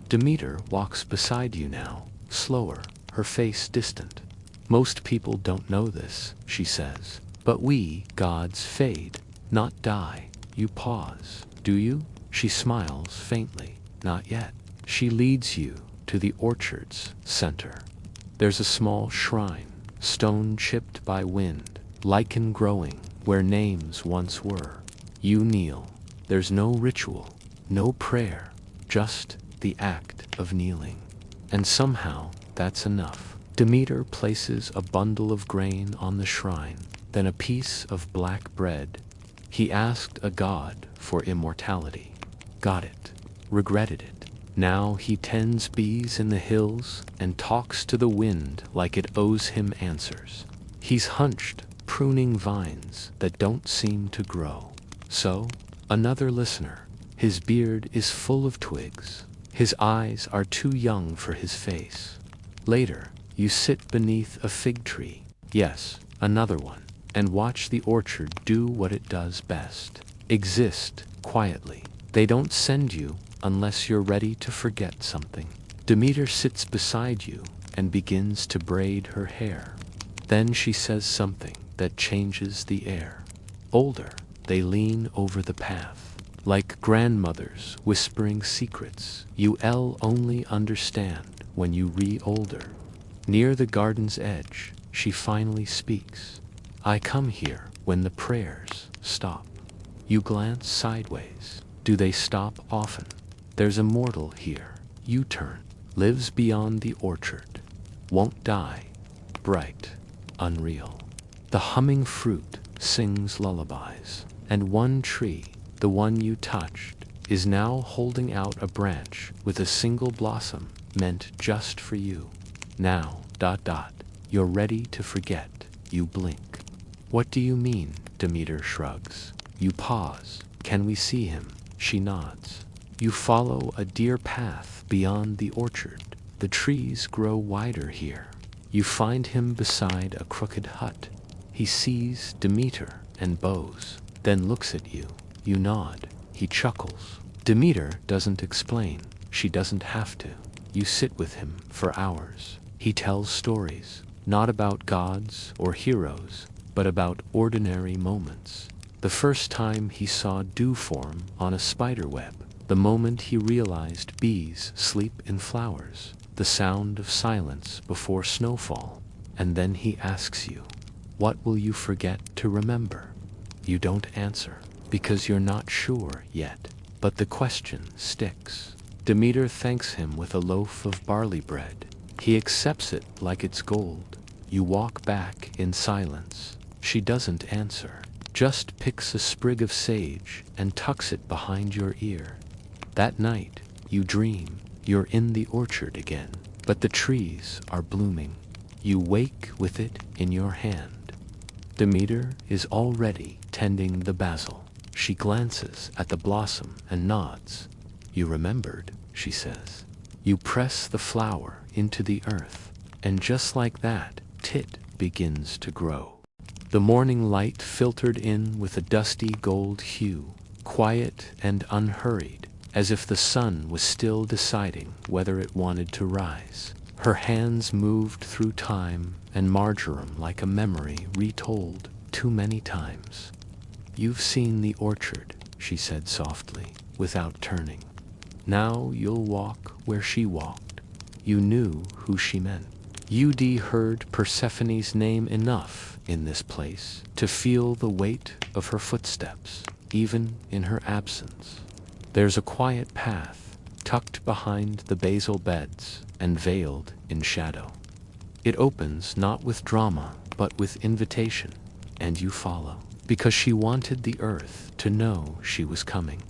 Demeter walks beside you now, slower, her face distant. Most people don't know this, she says, but we, gods, fade, not die. You pause. Do you? She smiles faintly. Not yet. She leads you to the orchard's center. There's a small shrine, stone chipped by wind, lichen growing where names once were. You kneel. There's no ritual, no prayer, just the act of kneeling. And somehow that's enough. Demeter places a bundle of grain on the shrine, then a piece of black bread. He asked a god for immortality. Got it. Regretted it. Now he tends bees in the hills and talks to the wind like it owes him answers. He's hunched, pruning vines that don't seem to grow. So, another listener. His beard is full of twigs. His eyes are too young for his face. Later, you sit beneath a fig tree. Yes, another one. And watch the orchard do what it does best. Exist quietly. They don't send you unless you're ready to forget something. Demeter sits beside you and begins to braid her hair. Then she says something that changes the air. Older, they lean over the path. Like grandmothers whispering secrets you'll only understand when you re-older. Near the garden's edge, she finally speaks. I come here when the prayers stop. You glance sideways. Do they stop often? There's a mortal here. You turn. Lives beyond the orchard. Won't die. Bright. Unreal. The humming fruit sings lullabies. And one tree, the one you touched, is now holding out a branch with a single blossom meant just for you. Now, you're ready to forget. You blink. What do you mean? Demeter shrugs. You pause. Can we see him? She nods. You follow a deer path beyond the orchard. The trees grow wider here. You find him beside a crooked hut. He sees Demeter and bows, then looks at you. You nod. He chuckles. Demeter doesn't explain. She doesn't have to. You sit with him for hours. He tells stories, not about gods or heroes, but about ordinary moments. The first time he saw dew form on a spiderweb, the moment he realized bees sleep in flowers, the sound of silence before snowfall, and then he asks you, what will you forget to remember? You don't answer, because you're not sure yet, but the question sticks. Demeter thanks him with a loaf of barley bread. He accepts it like it's gold. You walk back in silence. She doesn't answer, just picks a sprig of sage and tucks it behind your ear. That night, you dream you're in the orchard again, but the trees are blooming. You wake with it in your hand. Demeter is already tending the basil. She glances at the blossom and nods. You remembered, she says. You press the flower into the earth, and just like that, it begins to grow. The morning light filtered in with a dusty gold hue, quiet and unhurried, as if the sun was still deciding whether it wanted to rise. Her hands moved through time and marjoram like a memory retold too many times. You've seen the orchard, she said softly, without turning. Now you'll walk where she walked. You knew who she meant. You'd heard Persephone's name enough in this place to feel the weight of her footsteps, even in her absence. There's a quiet path, tucked behind the basil beds and veiled in shadow. It opens not with drama, but with invitation, and you follow, because she wanted the earth to know she was coming.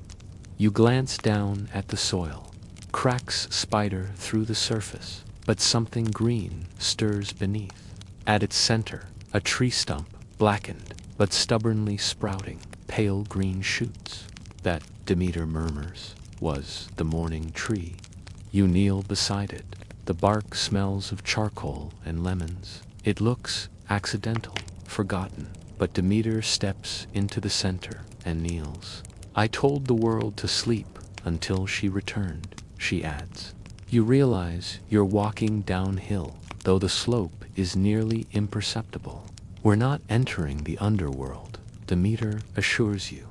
You glance down at the soil. Cracks spider through the surface, but something green stirs beneath. At its center, a tree stump, blackened, but stubbornly sprouting, pale green shoots. That, Demeter murmurs, was the morning tree. You kneel beside it. The bark smells of charcoal and lemons. It looks accidental, forgotten, but Demeter steps into the center and kneels. I told the world to sleep until she returned, she adds. You realize you're walking downhill, though the slope is nearly imperceptible. We're not entering the underworld, Demeter assures you,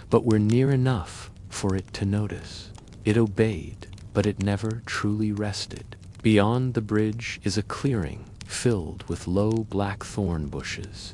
but we're near enough for it to notice. It obeyed, but it never truly rested. Beyond the bridge is a clearing filled with low black thorn bushes.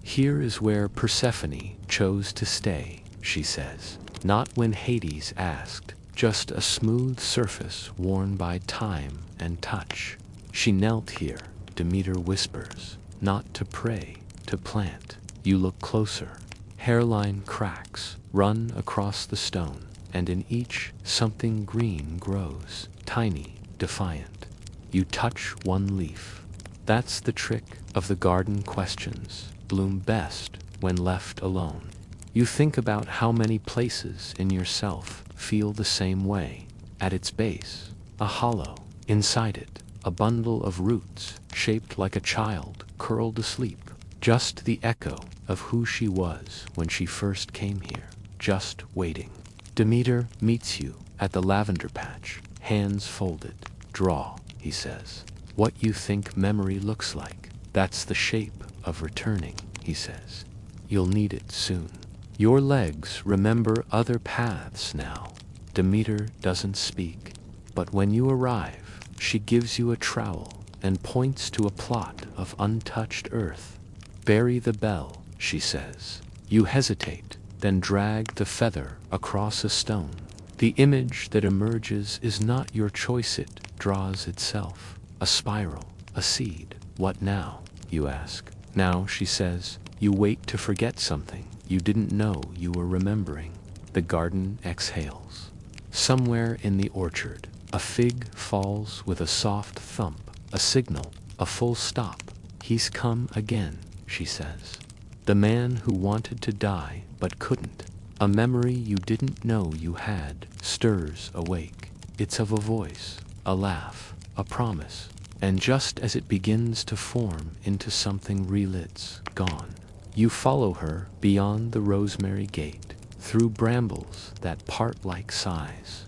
Here is where Persephone chose to stay, she says. Not when Hades asked, just a smooth surface worn by time and touch. She knelt here, Demeter whispers, not to pray, to plant. You look closer. Hairline cracks run across the stone, and in each something green grows, tiny, defiant. You touch one leaf. That's the trick of the garden questions, bloom best when left alone. You think about how many places in yourself feel the same way. At its base, a hollow. Inside it, a bundle of roots shaped like a child curled asleep. Just the echo of who she was when she first came here, just waiting. Demeter meets you at the lavender patch, hands folded. Draw, he says. What you think memory looks like. That's the shape of returning, he says. You'll need it soon. Your legs remember other paths now. Demeter doesn't speak, but when you arrive, she gives you a trowel and points to a plot of untouched earth. Bury the bell, she says. You hesitate, then drag the feather across a stone. The image that emerges is not your choice, it draws itself. A spiral, a seed. What now, you ask? Now, she says, you wait to forget something you didn't know you were remembering. The garden exhales. Somewhere in the orchard, a fig falls with a soft thump, a signal, a full stop. He's come again, she says. The man who wanted to die but couldn't. A memory you didn't know you had stirs awake. It's of a voice, a laugh, a promise. And just as it begins to form into something real, it's gone. You follow her beyond the rosemary gate, through brambles that part like sighs.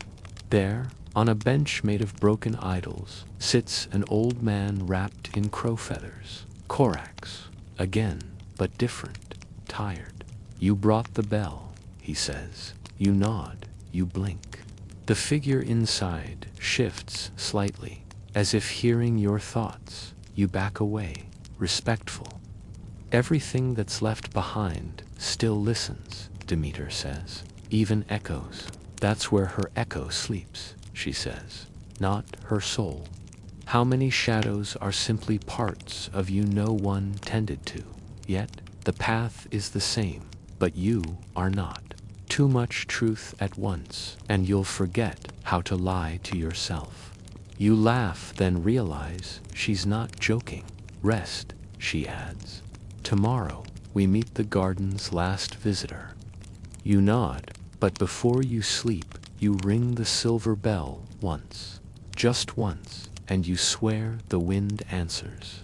There, on a bench made of broken idols, sits an old man wrapped in crow feathers. Corax, again, but different, tired. You brought the bell, he says. You nod, you blink. The figure inside shifts slightly, as if hearing your thoughts. You back away, respectful. Everything that's left behind still listens, Demeter says. Even echoes. That's where her echo sleeps, she says. Not her soul. How many shadows are simply parts of you no one tended to? Yet, the path is the same, but you are not. Too much truth at once, and you'll forget how to lie to yourself. You laugh, then realize she's not joking. Rest, she adds. Tomorrow, we meet the garden's last visitor. You nod, but before you sleep, you ring the silver bell once. Just once, and you swear the wind answers.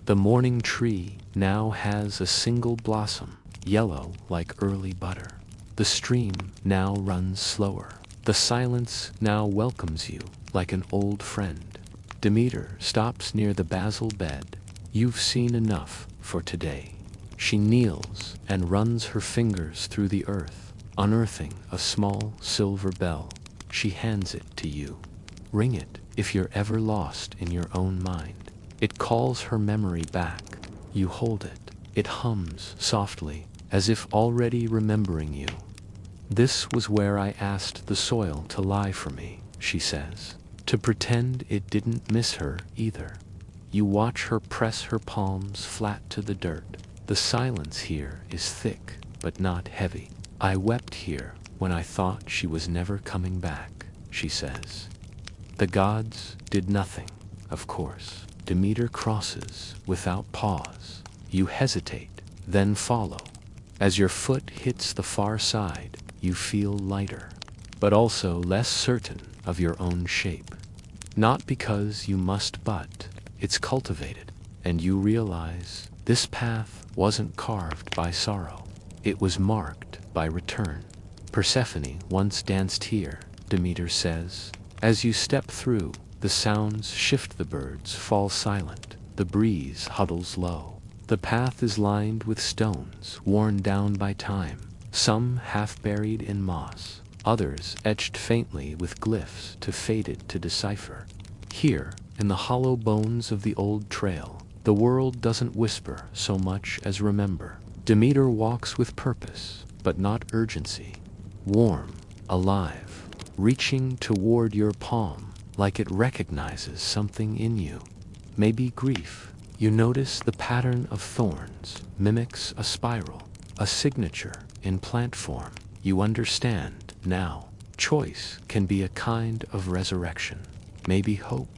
The morning tree now has a single blossom, yellow like early butter. The stream now runs slower. The silence now welcomes you like an old friend. Demeter stops near the basil bed. You've seen enough for today. She kneels and runs her fingers through the earth, unearthing a small silver bell. She hands it to you. Ring it if you're ever lost in your own mind. It calls her memory back. You hold it. It hums softly, as if already remembering you. This was where I asked the soil to lie for me, she says, to pretend it didn't miss her either. You watch her press her palms flat to the dirt. The silence here is thick, but not heavy. I wept here when I thought she was never coming back, she says. The gods did nothing, of course. Demeter crosses without pause. You hesitate, then follow. As your foot hits the far side, you feel lighter, but also less certain of your own shape. Not because you must, but it's cultivated, and you realize this path wasn't carved by sorrow. It was marked by return. Persephone once danced here, Demeter says. As you step through, the sounds shift, the birds fall silent, the breeze huddles low. The path is lined with stones worn down by time, some half buried in moss, others etched faintly with glyphs too faded to decipher. Here, in the hollow bones of the old trail, the world doesn't whisper so much as remember. Demeter walks with purpose, but not urgency. Warm, alive, reaching toward your palm like it recognizes something in you. Maybe grief. You notice the pattern of thorns mimics a spiral, a signature in plant form. You understand now. Choice can be a kind of resurrection. Maybe hope.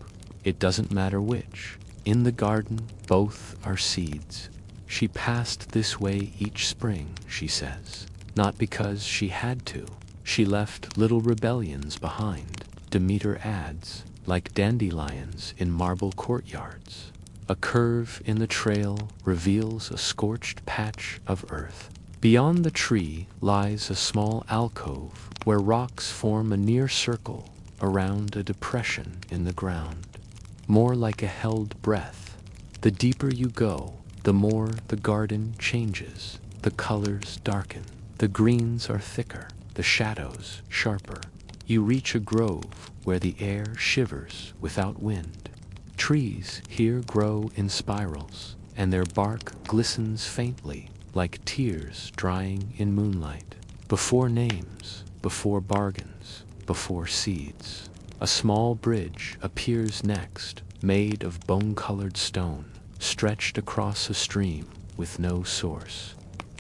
It doesn't matter which. In the garden, both are seeds. She passed this way each spring, she says. Not because she had to. She left little rebellions behind. Demeter adds, like dandelions in marble courtyards. A curve in the trail reveals a scorched patch of earth. Beyond the tree lies a small alcove where rocks form a near circle around a depression in the ground. More like a held breath. The deeper you go, the more the garden changes. The colors darken. The greens are thicker, the shadows sharper. You reach a grove where the air shivers without wind. Trees here grow in spirals, and their bark glistens faintly, like tears drying in moonlight. Before names, before bargains, before seeds. A small bridge appears next, made of bone-colored stone, stretched across a stream with no source.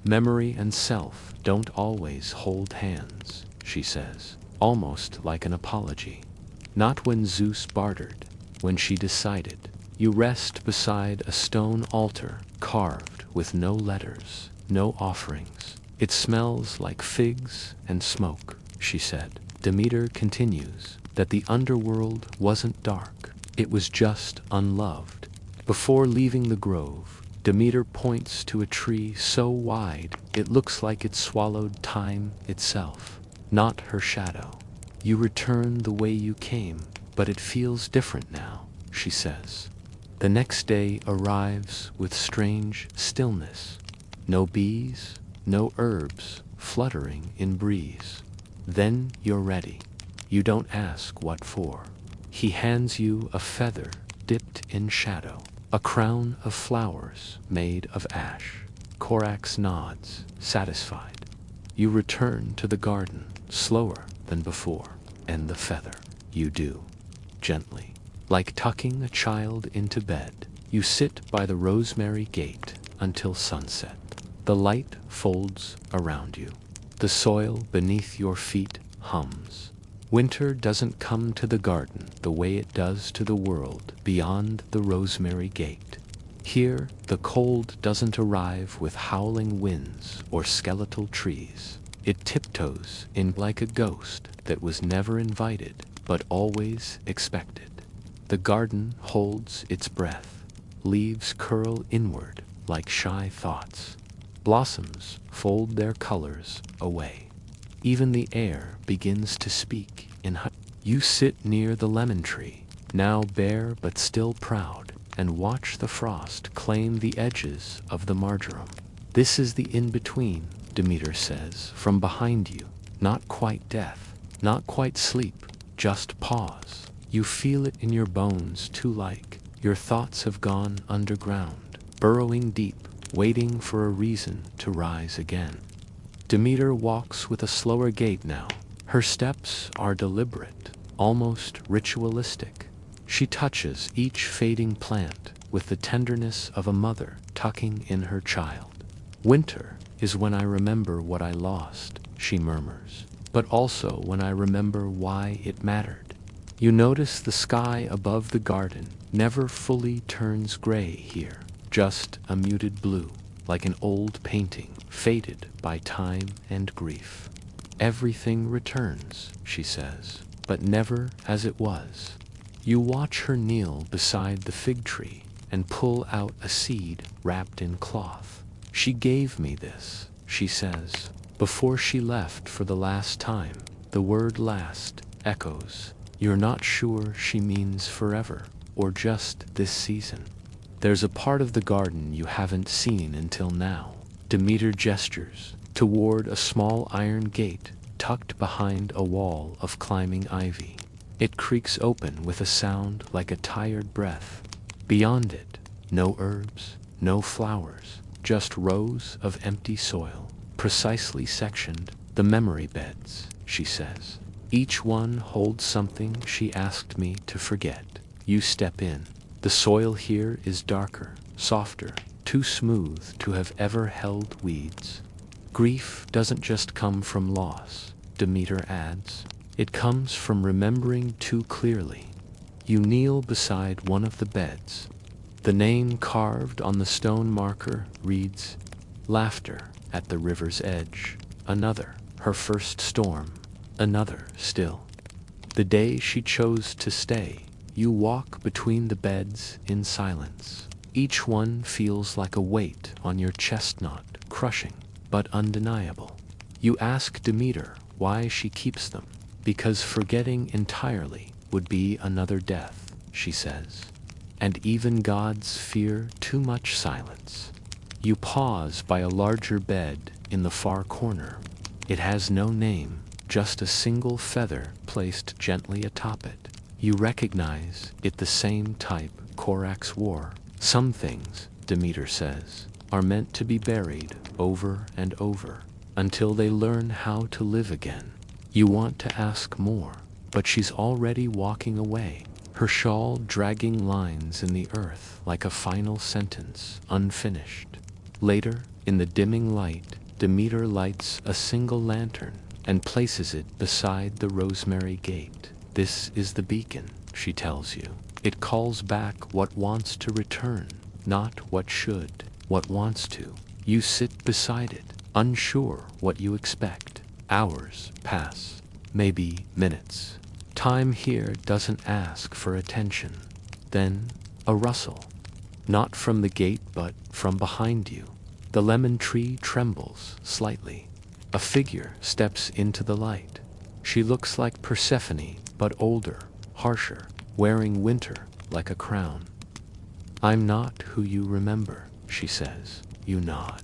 Memory and self don't always hold hands, she says, almost like an apology. Not when Zeus bartered. When she decided. You rest beside a stone altar carved with no letters, no offerings. It smells like figs and smoke, she said. Demeter continues that the underworld wasn't dark. It was just unloved. Before leaving the grove, Demeter points to a tree so wide it looks like it swallowed time itself, not her shadow. You return the way you came, but it feels different now, she says. The next day arrives with strange stillness. No bees, no herbs fluttering in breeze. Then you're ready. You don't ask what for. He hands you a feather dipped in shadow, a crown of flowers made of ash. Korax nods, satisfied. You return to the garden, slower than before, and the feather. You do. Gently, like tucking a child into bed. You sit by the rosemary gate until sunset. The light folds around you. The soil beneath your feet hums. Winter doesn't come to the garden the way it does to the world beyond the rosemary gate. Here, the cold doesn't arrive with howling winds or skeletal trees. It tiptoes in like a ghost that was never invited, but always expected. The garden holds its breath. Leaves curl inward like shy thoughts. Blossoms fold their colors away. Even the air begins to speak in You sit near the lemon tree, now bare but still proud, and watch the frost claim the edges of the marjoram. This is the in-between, Demeter says, from behind you. Not quite death, not quite sleep, just pause. You feel it in your bones too, like your thoughts have gone underground, burrowing deep, waiting for a reason to rise again. Demeter walks with a slower gait now. Her steps are deliberate, almost ritualistic. She touches each fading plant with the tenderness of a mother tucking in her child. Winter is when I remember what I lost, she murmurs, but also when I remember why it mattered. You notice the sky above the garden never fully turns gray here, just a muted blue, like an old painting, faded by time and grief. Everything returns, she says, but never as it was. You watch her kneel beside the fig tree and pull out a seed wrapped in cloth. She gave me this, she says, before she left for the last time. The word last echoes. You're not sure she means forever, or just this season. There's a part of the garden you haven't seen until now. Demeter gestures toward a small iron gate tucked behind a wall of climbing ivy. It creaks open with a sound like a tired breath. Beyond it, no herbs, no flowers, just rows of empty soil, precisely sectioned, the memory beds, she says. Each one holds something she asked me to forget. You step in. The soil here is darker, softer, too smooth to have ever held weeds. Grief doesn't just come from loss, Demeter adds. It comes from remembering too clearly. You kneel beside one of the beds. The name carved on the stone marker reads, "Laughter at the river's edge." Another, her first storm. Another still. The day she chose to stay. You walk between the beds in silence. Each one feels like a weight on your chestnut, crushing, but undeniable. You ask Demeter why she keeps them. Because forgetting entirely would be another death, she says. And even gods fear too much silence. You pause by a larger bed in the far corner. It has no name, just a single feather placed gently atop it. You recognize it the same type Korax wore. Some things, Demeter says, are meant to be buried over and over until they learn how to live again. You want to ask more, but she's already walking away, her shawl dragging lines in the earth like a final sentence, unfinished. Later, in the dimming light, Demeter lights a single lantern and places it beside the rosemary gate. This is the beacon, she tells you. It calls back what wants to return, not what should, what wants to. You sit beside it, unsure what you expect. Hours pass, maybe minutes. Time here doesn't ask for attention. Then, a rustle. Not from the gate, but from behind you. The lemon tree trembles slightly. A figure steps into the light. She looks like Persephone, but older, harsher, wearing winter like a crown. "I'm not who you remember," she says. You nod.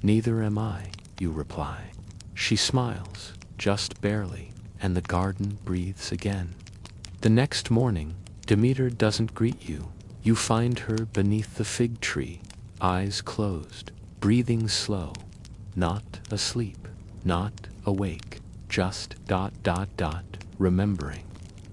"Neither am I," you reply. She smiles, just barely, and the garden breathes again. The next morning, Demeter doesn't greet you. You find her beneath the fig tree, eyes closed, breathing slow, not asleep, not awake, just ... remembering.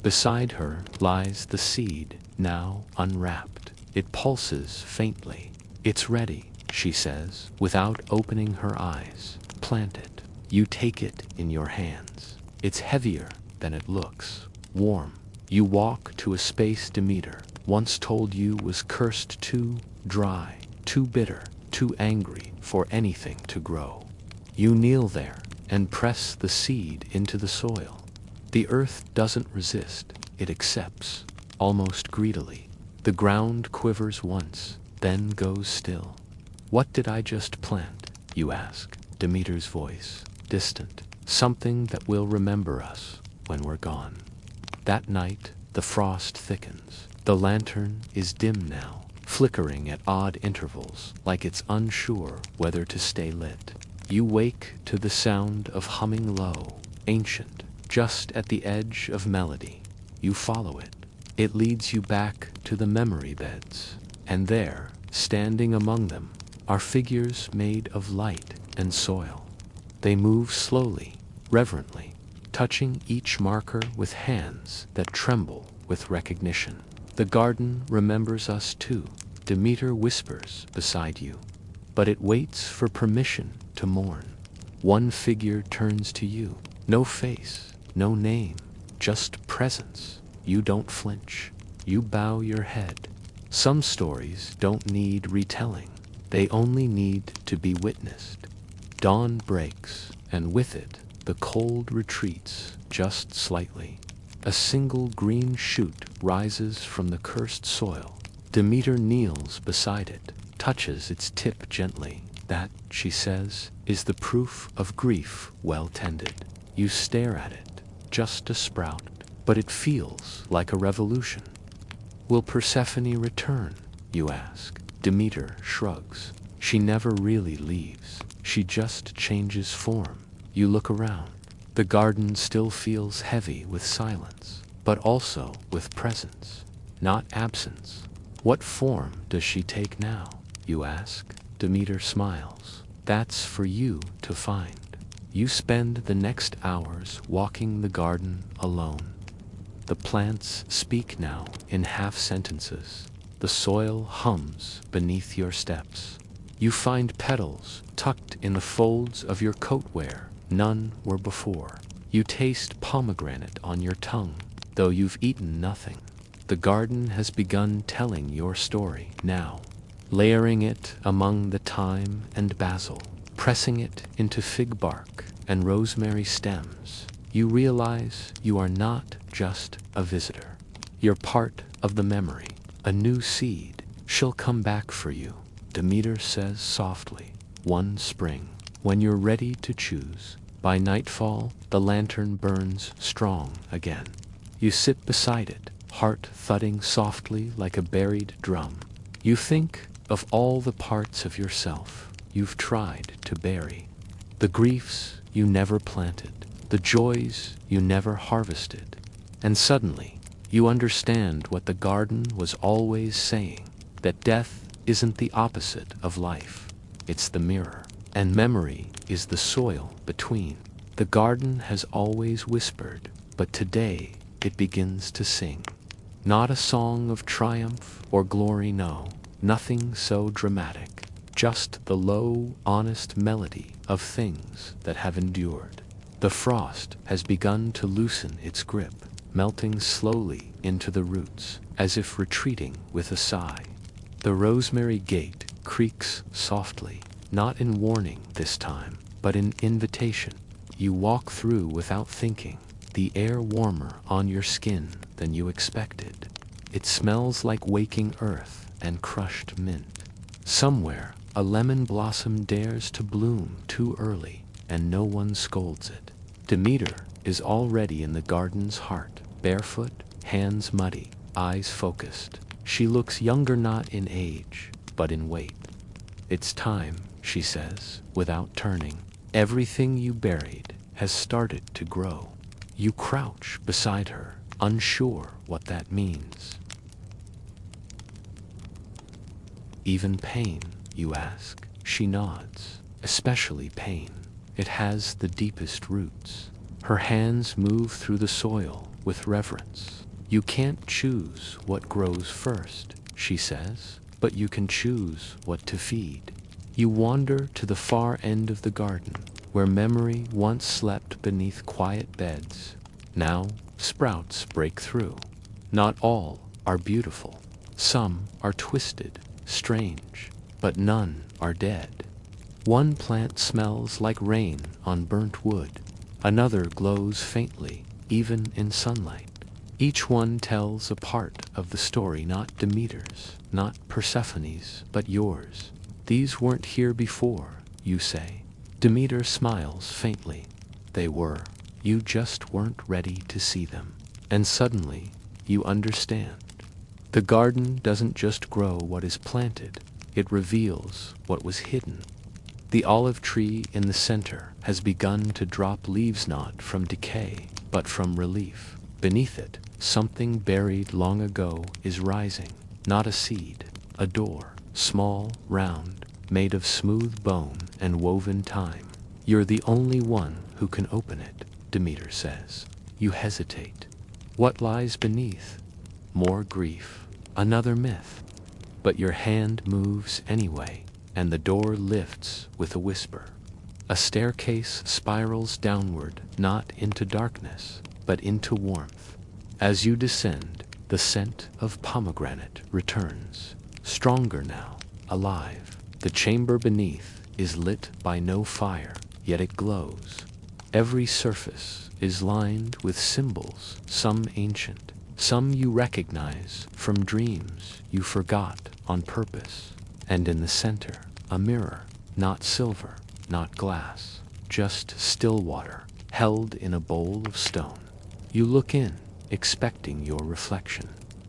Beside her lies the seed, now unwrapped. It pulses faintly. "It's ready," she says, without opening her eyes. "Plant it." You take it in your hands. It's heavier than it looks, warm. You walk to a space Demeter once told you was cursed too dry, too bitter, too angry for anything to grow. You kneel there and press the seed into the soil. The earth doesn't resist, it accepts, almost greedily. The ground quivers once, then goes still. "What did I just plant?" you ask, Demeter's voice, distant. "Something that will remember us when we're gone." That night, the frost thickens. The lantern is dim now, flickering at odd intervals, like it's unsure whether to stay lit. You wake to the sound of humming low, ancient, just at the edge of melody. You follow it. It leads you back to the memory beds, and there, standing among them, are figures made of light and soil. They move slowly, reverently, touching each marker with hands that tremble with recognition. "The garden remembers us too," Demeter whispers beside you, but it waits for permission to mourn. One figure turns to you. No face, no name, just presence. You don't flinch. You bow your head. Some stories don't need retelling. They only need to be witnessed. Dawn breaks, and with it, the cold retreats just slightly. A single green shoot rises from the cursed soil. Demeter kneels beside it, touches its tip gently. "That," she says, "is the proof of grief well tended." You stare at it, just a sprout, but it feels like a revolution. "Will Persephone return?" you ask. Demeter shrugs. She never really leaves. She just changes form. You look around. The garden still feels heavy with silence, but also with presence, not absence. "What form does she take now?" you ask. Demeter smiles. That's for you to find. You spend the next hours walking the garden alone. The plants speak now in half-sentences. The soil hums beneath your steps. You find petals tucked in the folds of your coat where none were before. You taste pomegranate on your tongue, though you've eaten nothing. The garden has begun telling your story now, layering it among the thyme and basil, pressing it into fig bark and rosemary stems. You realize you are not just a visitor. You're part of the memory, a new seed. She'll come back for you, Demeter says softly, one spring, when you're ready to choose. By nightfall, the lantern burns strong again. You sit beside it, heart thudding softly like a buried drum. You think of all the parts of yourself you've tried to bury, the griefs you never planted, the joys you never harvested, and suddenly you understand what the garden was always saying, that death isn't the opposite of life, it's the mirror, and memory is the soil between. The garden has always whispered, but today it begins to sing. Not a song of triumph or glory, no, nothing so dramatic, just the low, honest melody of things that have endured. The frost has begun to loosen its grip, melting slowly into the roots, as if retreating with a sigh. The rosemary gate creaks softly, not in warning this time, but in invitation. You walk through without thinking, the air warmer on your skin than you expected. It smells like waking earth and crushed mint. Somewhere, a lemon blossom dares to bloom too early, and no one scolds it. Demeter is already in the garden's heart, barefoot, hands muddy, eyes focused. She looks younger not in age, but in weight. It's time, she says, without turning. Everything you buried has started to grow. You crouch beside her, unsure what that means. Even pain, you ask. She nods. Especially pain. It has the deepest roots. Her hands move through the soil with reverence. You can't choose what grows first, she says, but you can choose what to feed. You wander to the far end of the garden, where memory once slept beneath quiet beds. Now sprouts break through. Not all are beautiful. Some are twisted, strange, but none are dead. One plant smells like rain on burnt wood. Another glows faintly, even in sunlight. Each one tells a part of the story, not Demeter's, not Persephone's, but yours. These weren't here before, you say. Demeter smiles faintly. They were. You just weren't ready to see them. And suddenly, you understand. The garden doesn't just grow what is planted, it reveals what was hidden. The olive tree in the center has begun to drop leaves not from decay, but from relief. Beneath it, something buried long ago is rising, not a seed, a door, small, round, made of smooth bone and woven time. You're the only one who can open it, Demeter says. You hesitate. What lies beneath? More grief, another myth. But your hand moves anyway, and the door lifts with a whisper. A staircase spirals downward, not into darkness, but into warmth. As you descend, the scent of pomegranate returns, stronger now, alive. The chamber beneath is lit by no fire, yet it glows. Every surface is lined with symbols, some ancient, some you recognize from dreams you forgot on purpose. And in the center, a mirror, not silver, not glass, just still water, held in a bowl of stone. You look in, expecting your reflection.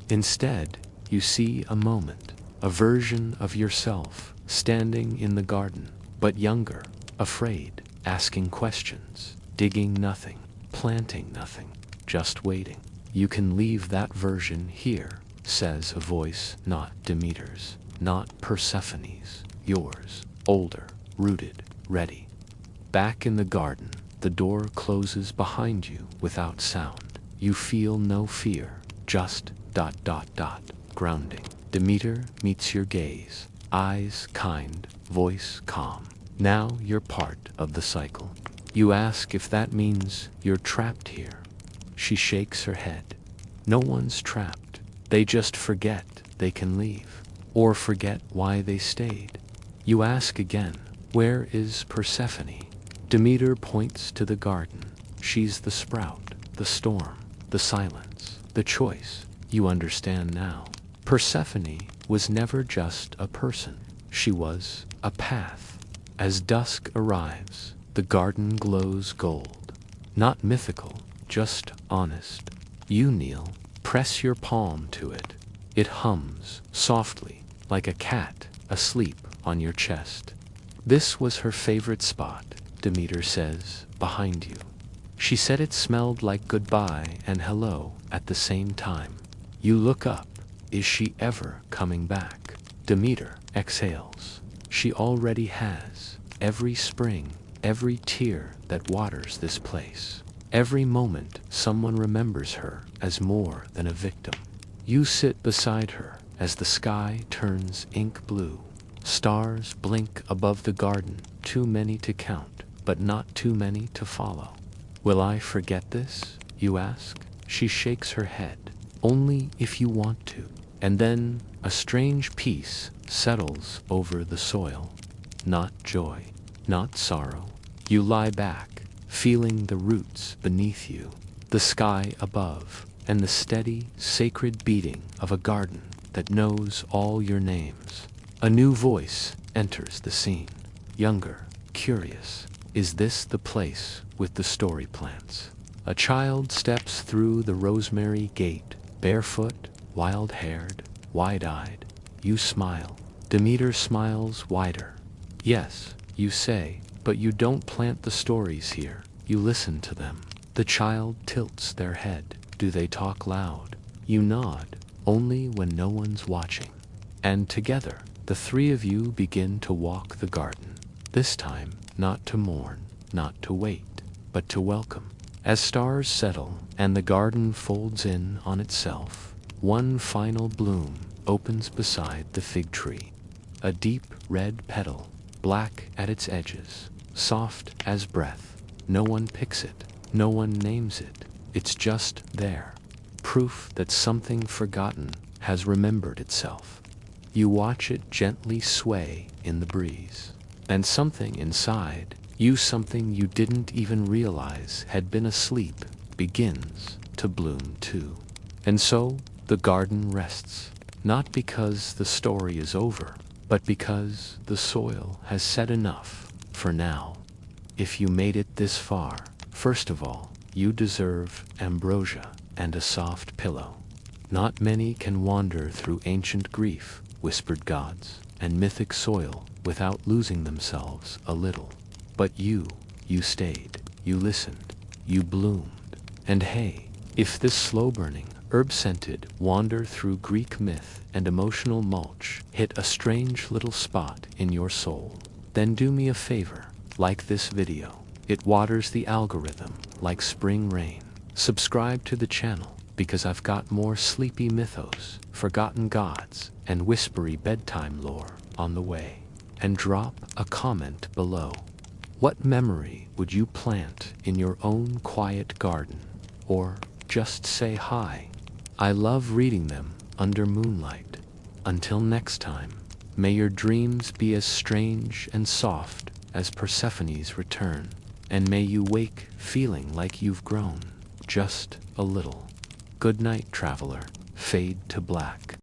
Instead, you see a moment, a version of yourself standing in the garden, but younger, afraid, asking questions, digging nothing, planting nothing, just waiting. You can leave that version here, says a voice not Demeter's, not Persephone's, yours, older, rooted, ready. Back in the garden, the door closes behind you without sound. You feel no fear, just ... grounding. Demeter meets your gaze, eyes kind, voice calm. Now you're part of the cycle. You ask if that means you're trapped here. She shakes her head. No one's trapped. They just forget they can leave, or forget why they stayed. You ask again, where is Persephone? Demeter points to the garden. She's the sprout, the storm, the silence, the choice. You understand now. Persephone was never just a person. She was a path. As dusk arrives, the garden glows gold. Not mythical, just honest. You kneel, press your palm to it. It hums softly, like a cat asleep on your chest. This was her favorite spot, Demeter says, behind you. She said it smelled like goodbye and hello at the same time. You look up. Is she ever coming back? Demeter exhales. She already has. Every spring, every tear that waters this place. Every moment someone remembers her as more than a victim. You sit beside her as the sky turns ink blue. Stars blink above the garden, too many to count, but not too many to follow. Will I forget this? You ask. She shakes her head. Only if you want to. And then a strange peace settles over the soil. Not joy, not sorrow. You lie back, feeling the roots beneath you, the sky above, and the steady, sacred beating of a garden that knows all your names. A new voice enters the scene. Younger, curious. Is this the place with the story plants? A child steps through the rosemary gate, barefoot, wild-haired, wide-eyed. You smile. Demeter smiles wider. Yes, you say, but you don't plant the stories here. You listen to them. The child tilts their head. Do they talk loud? You nod, only when no one's watching. And together, the three of you begin to walk the garden. This time, not to mourn, not to wait, but to welcome. As stars settle and the garden folds in on itself, one final bloom opens beside the fig tree. A deep red petal, black at its edges, soft as breath. No one picks it, no one names it. It's just there. Proof that something forgotten has remembered itself. You watch it gently sway in the breeze. And something inside, something you didn't even realize had been asleep, begins to bloom too. And so, the garden rests. Not because the story is over, but because the soil has said enough for now. If you made it this far, first of all, you deserve ambrosia and a soft pillow. Not many can wander through ancient grief, whispered gods, and mythic soil without losing themselves a little. But you stayed, you listened, you bloomed. And hey, if this slow-burning, herb-scented wander through Greek myth and emotional mulch hit a strange little spot in your soul, then do me a favor, like this video. It waters the algorithm like spring rain. Subscribe to the channel because I've got more sleepy mythos, forgotten gods, and whispery bedtime lore on the way. And drop a comment below. What memory would you plant in your own quiet garden? Or just say hi. I love reading them under moonlight. Until next time, may your dreams be as strange and soft as Persephone's return, and may you wake feeling like you've grown, just a little. Good night, traveler. Fade to black.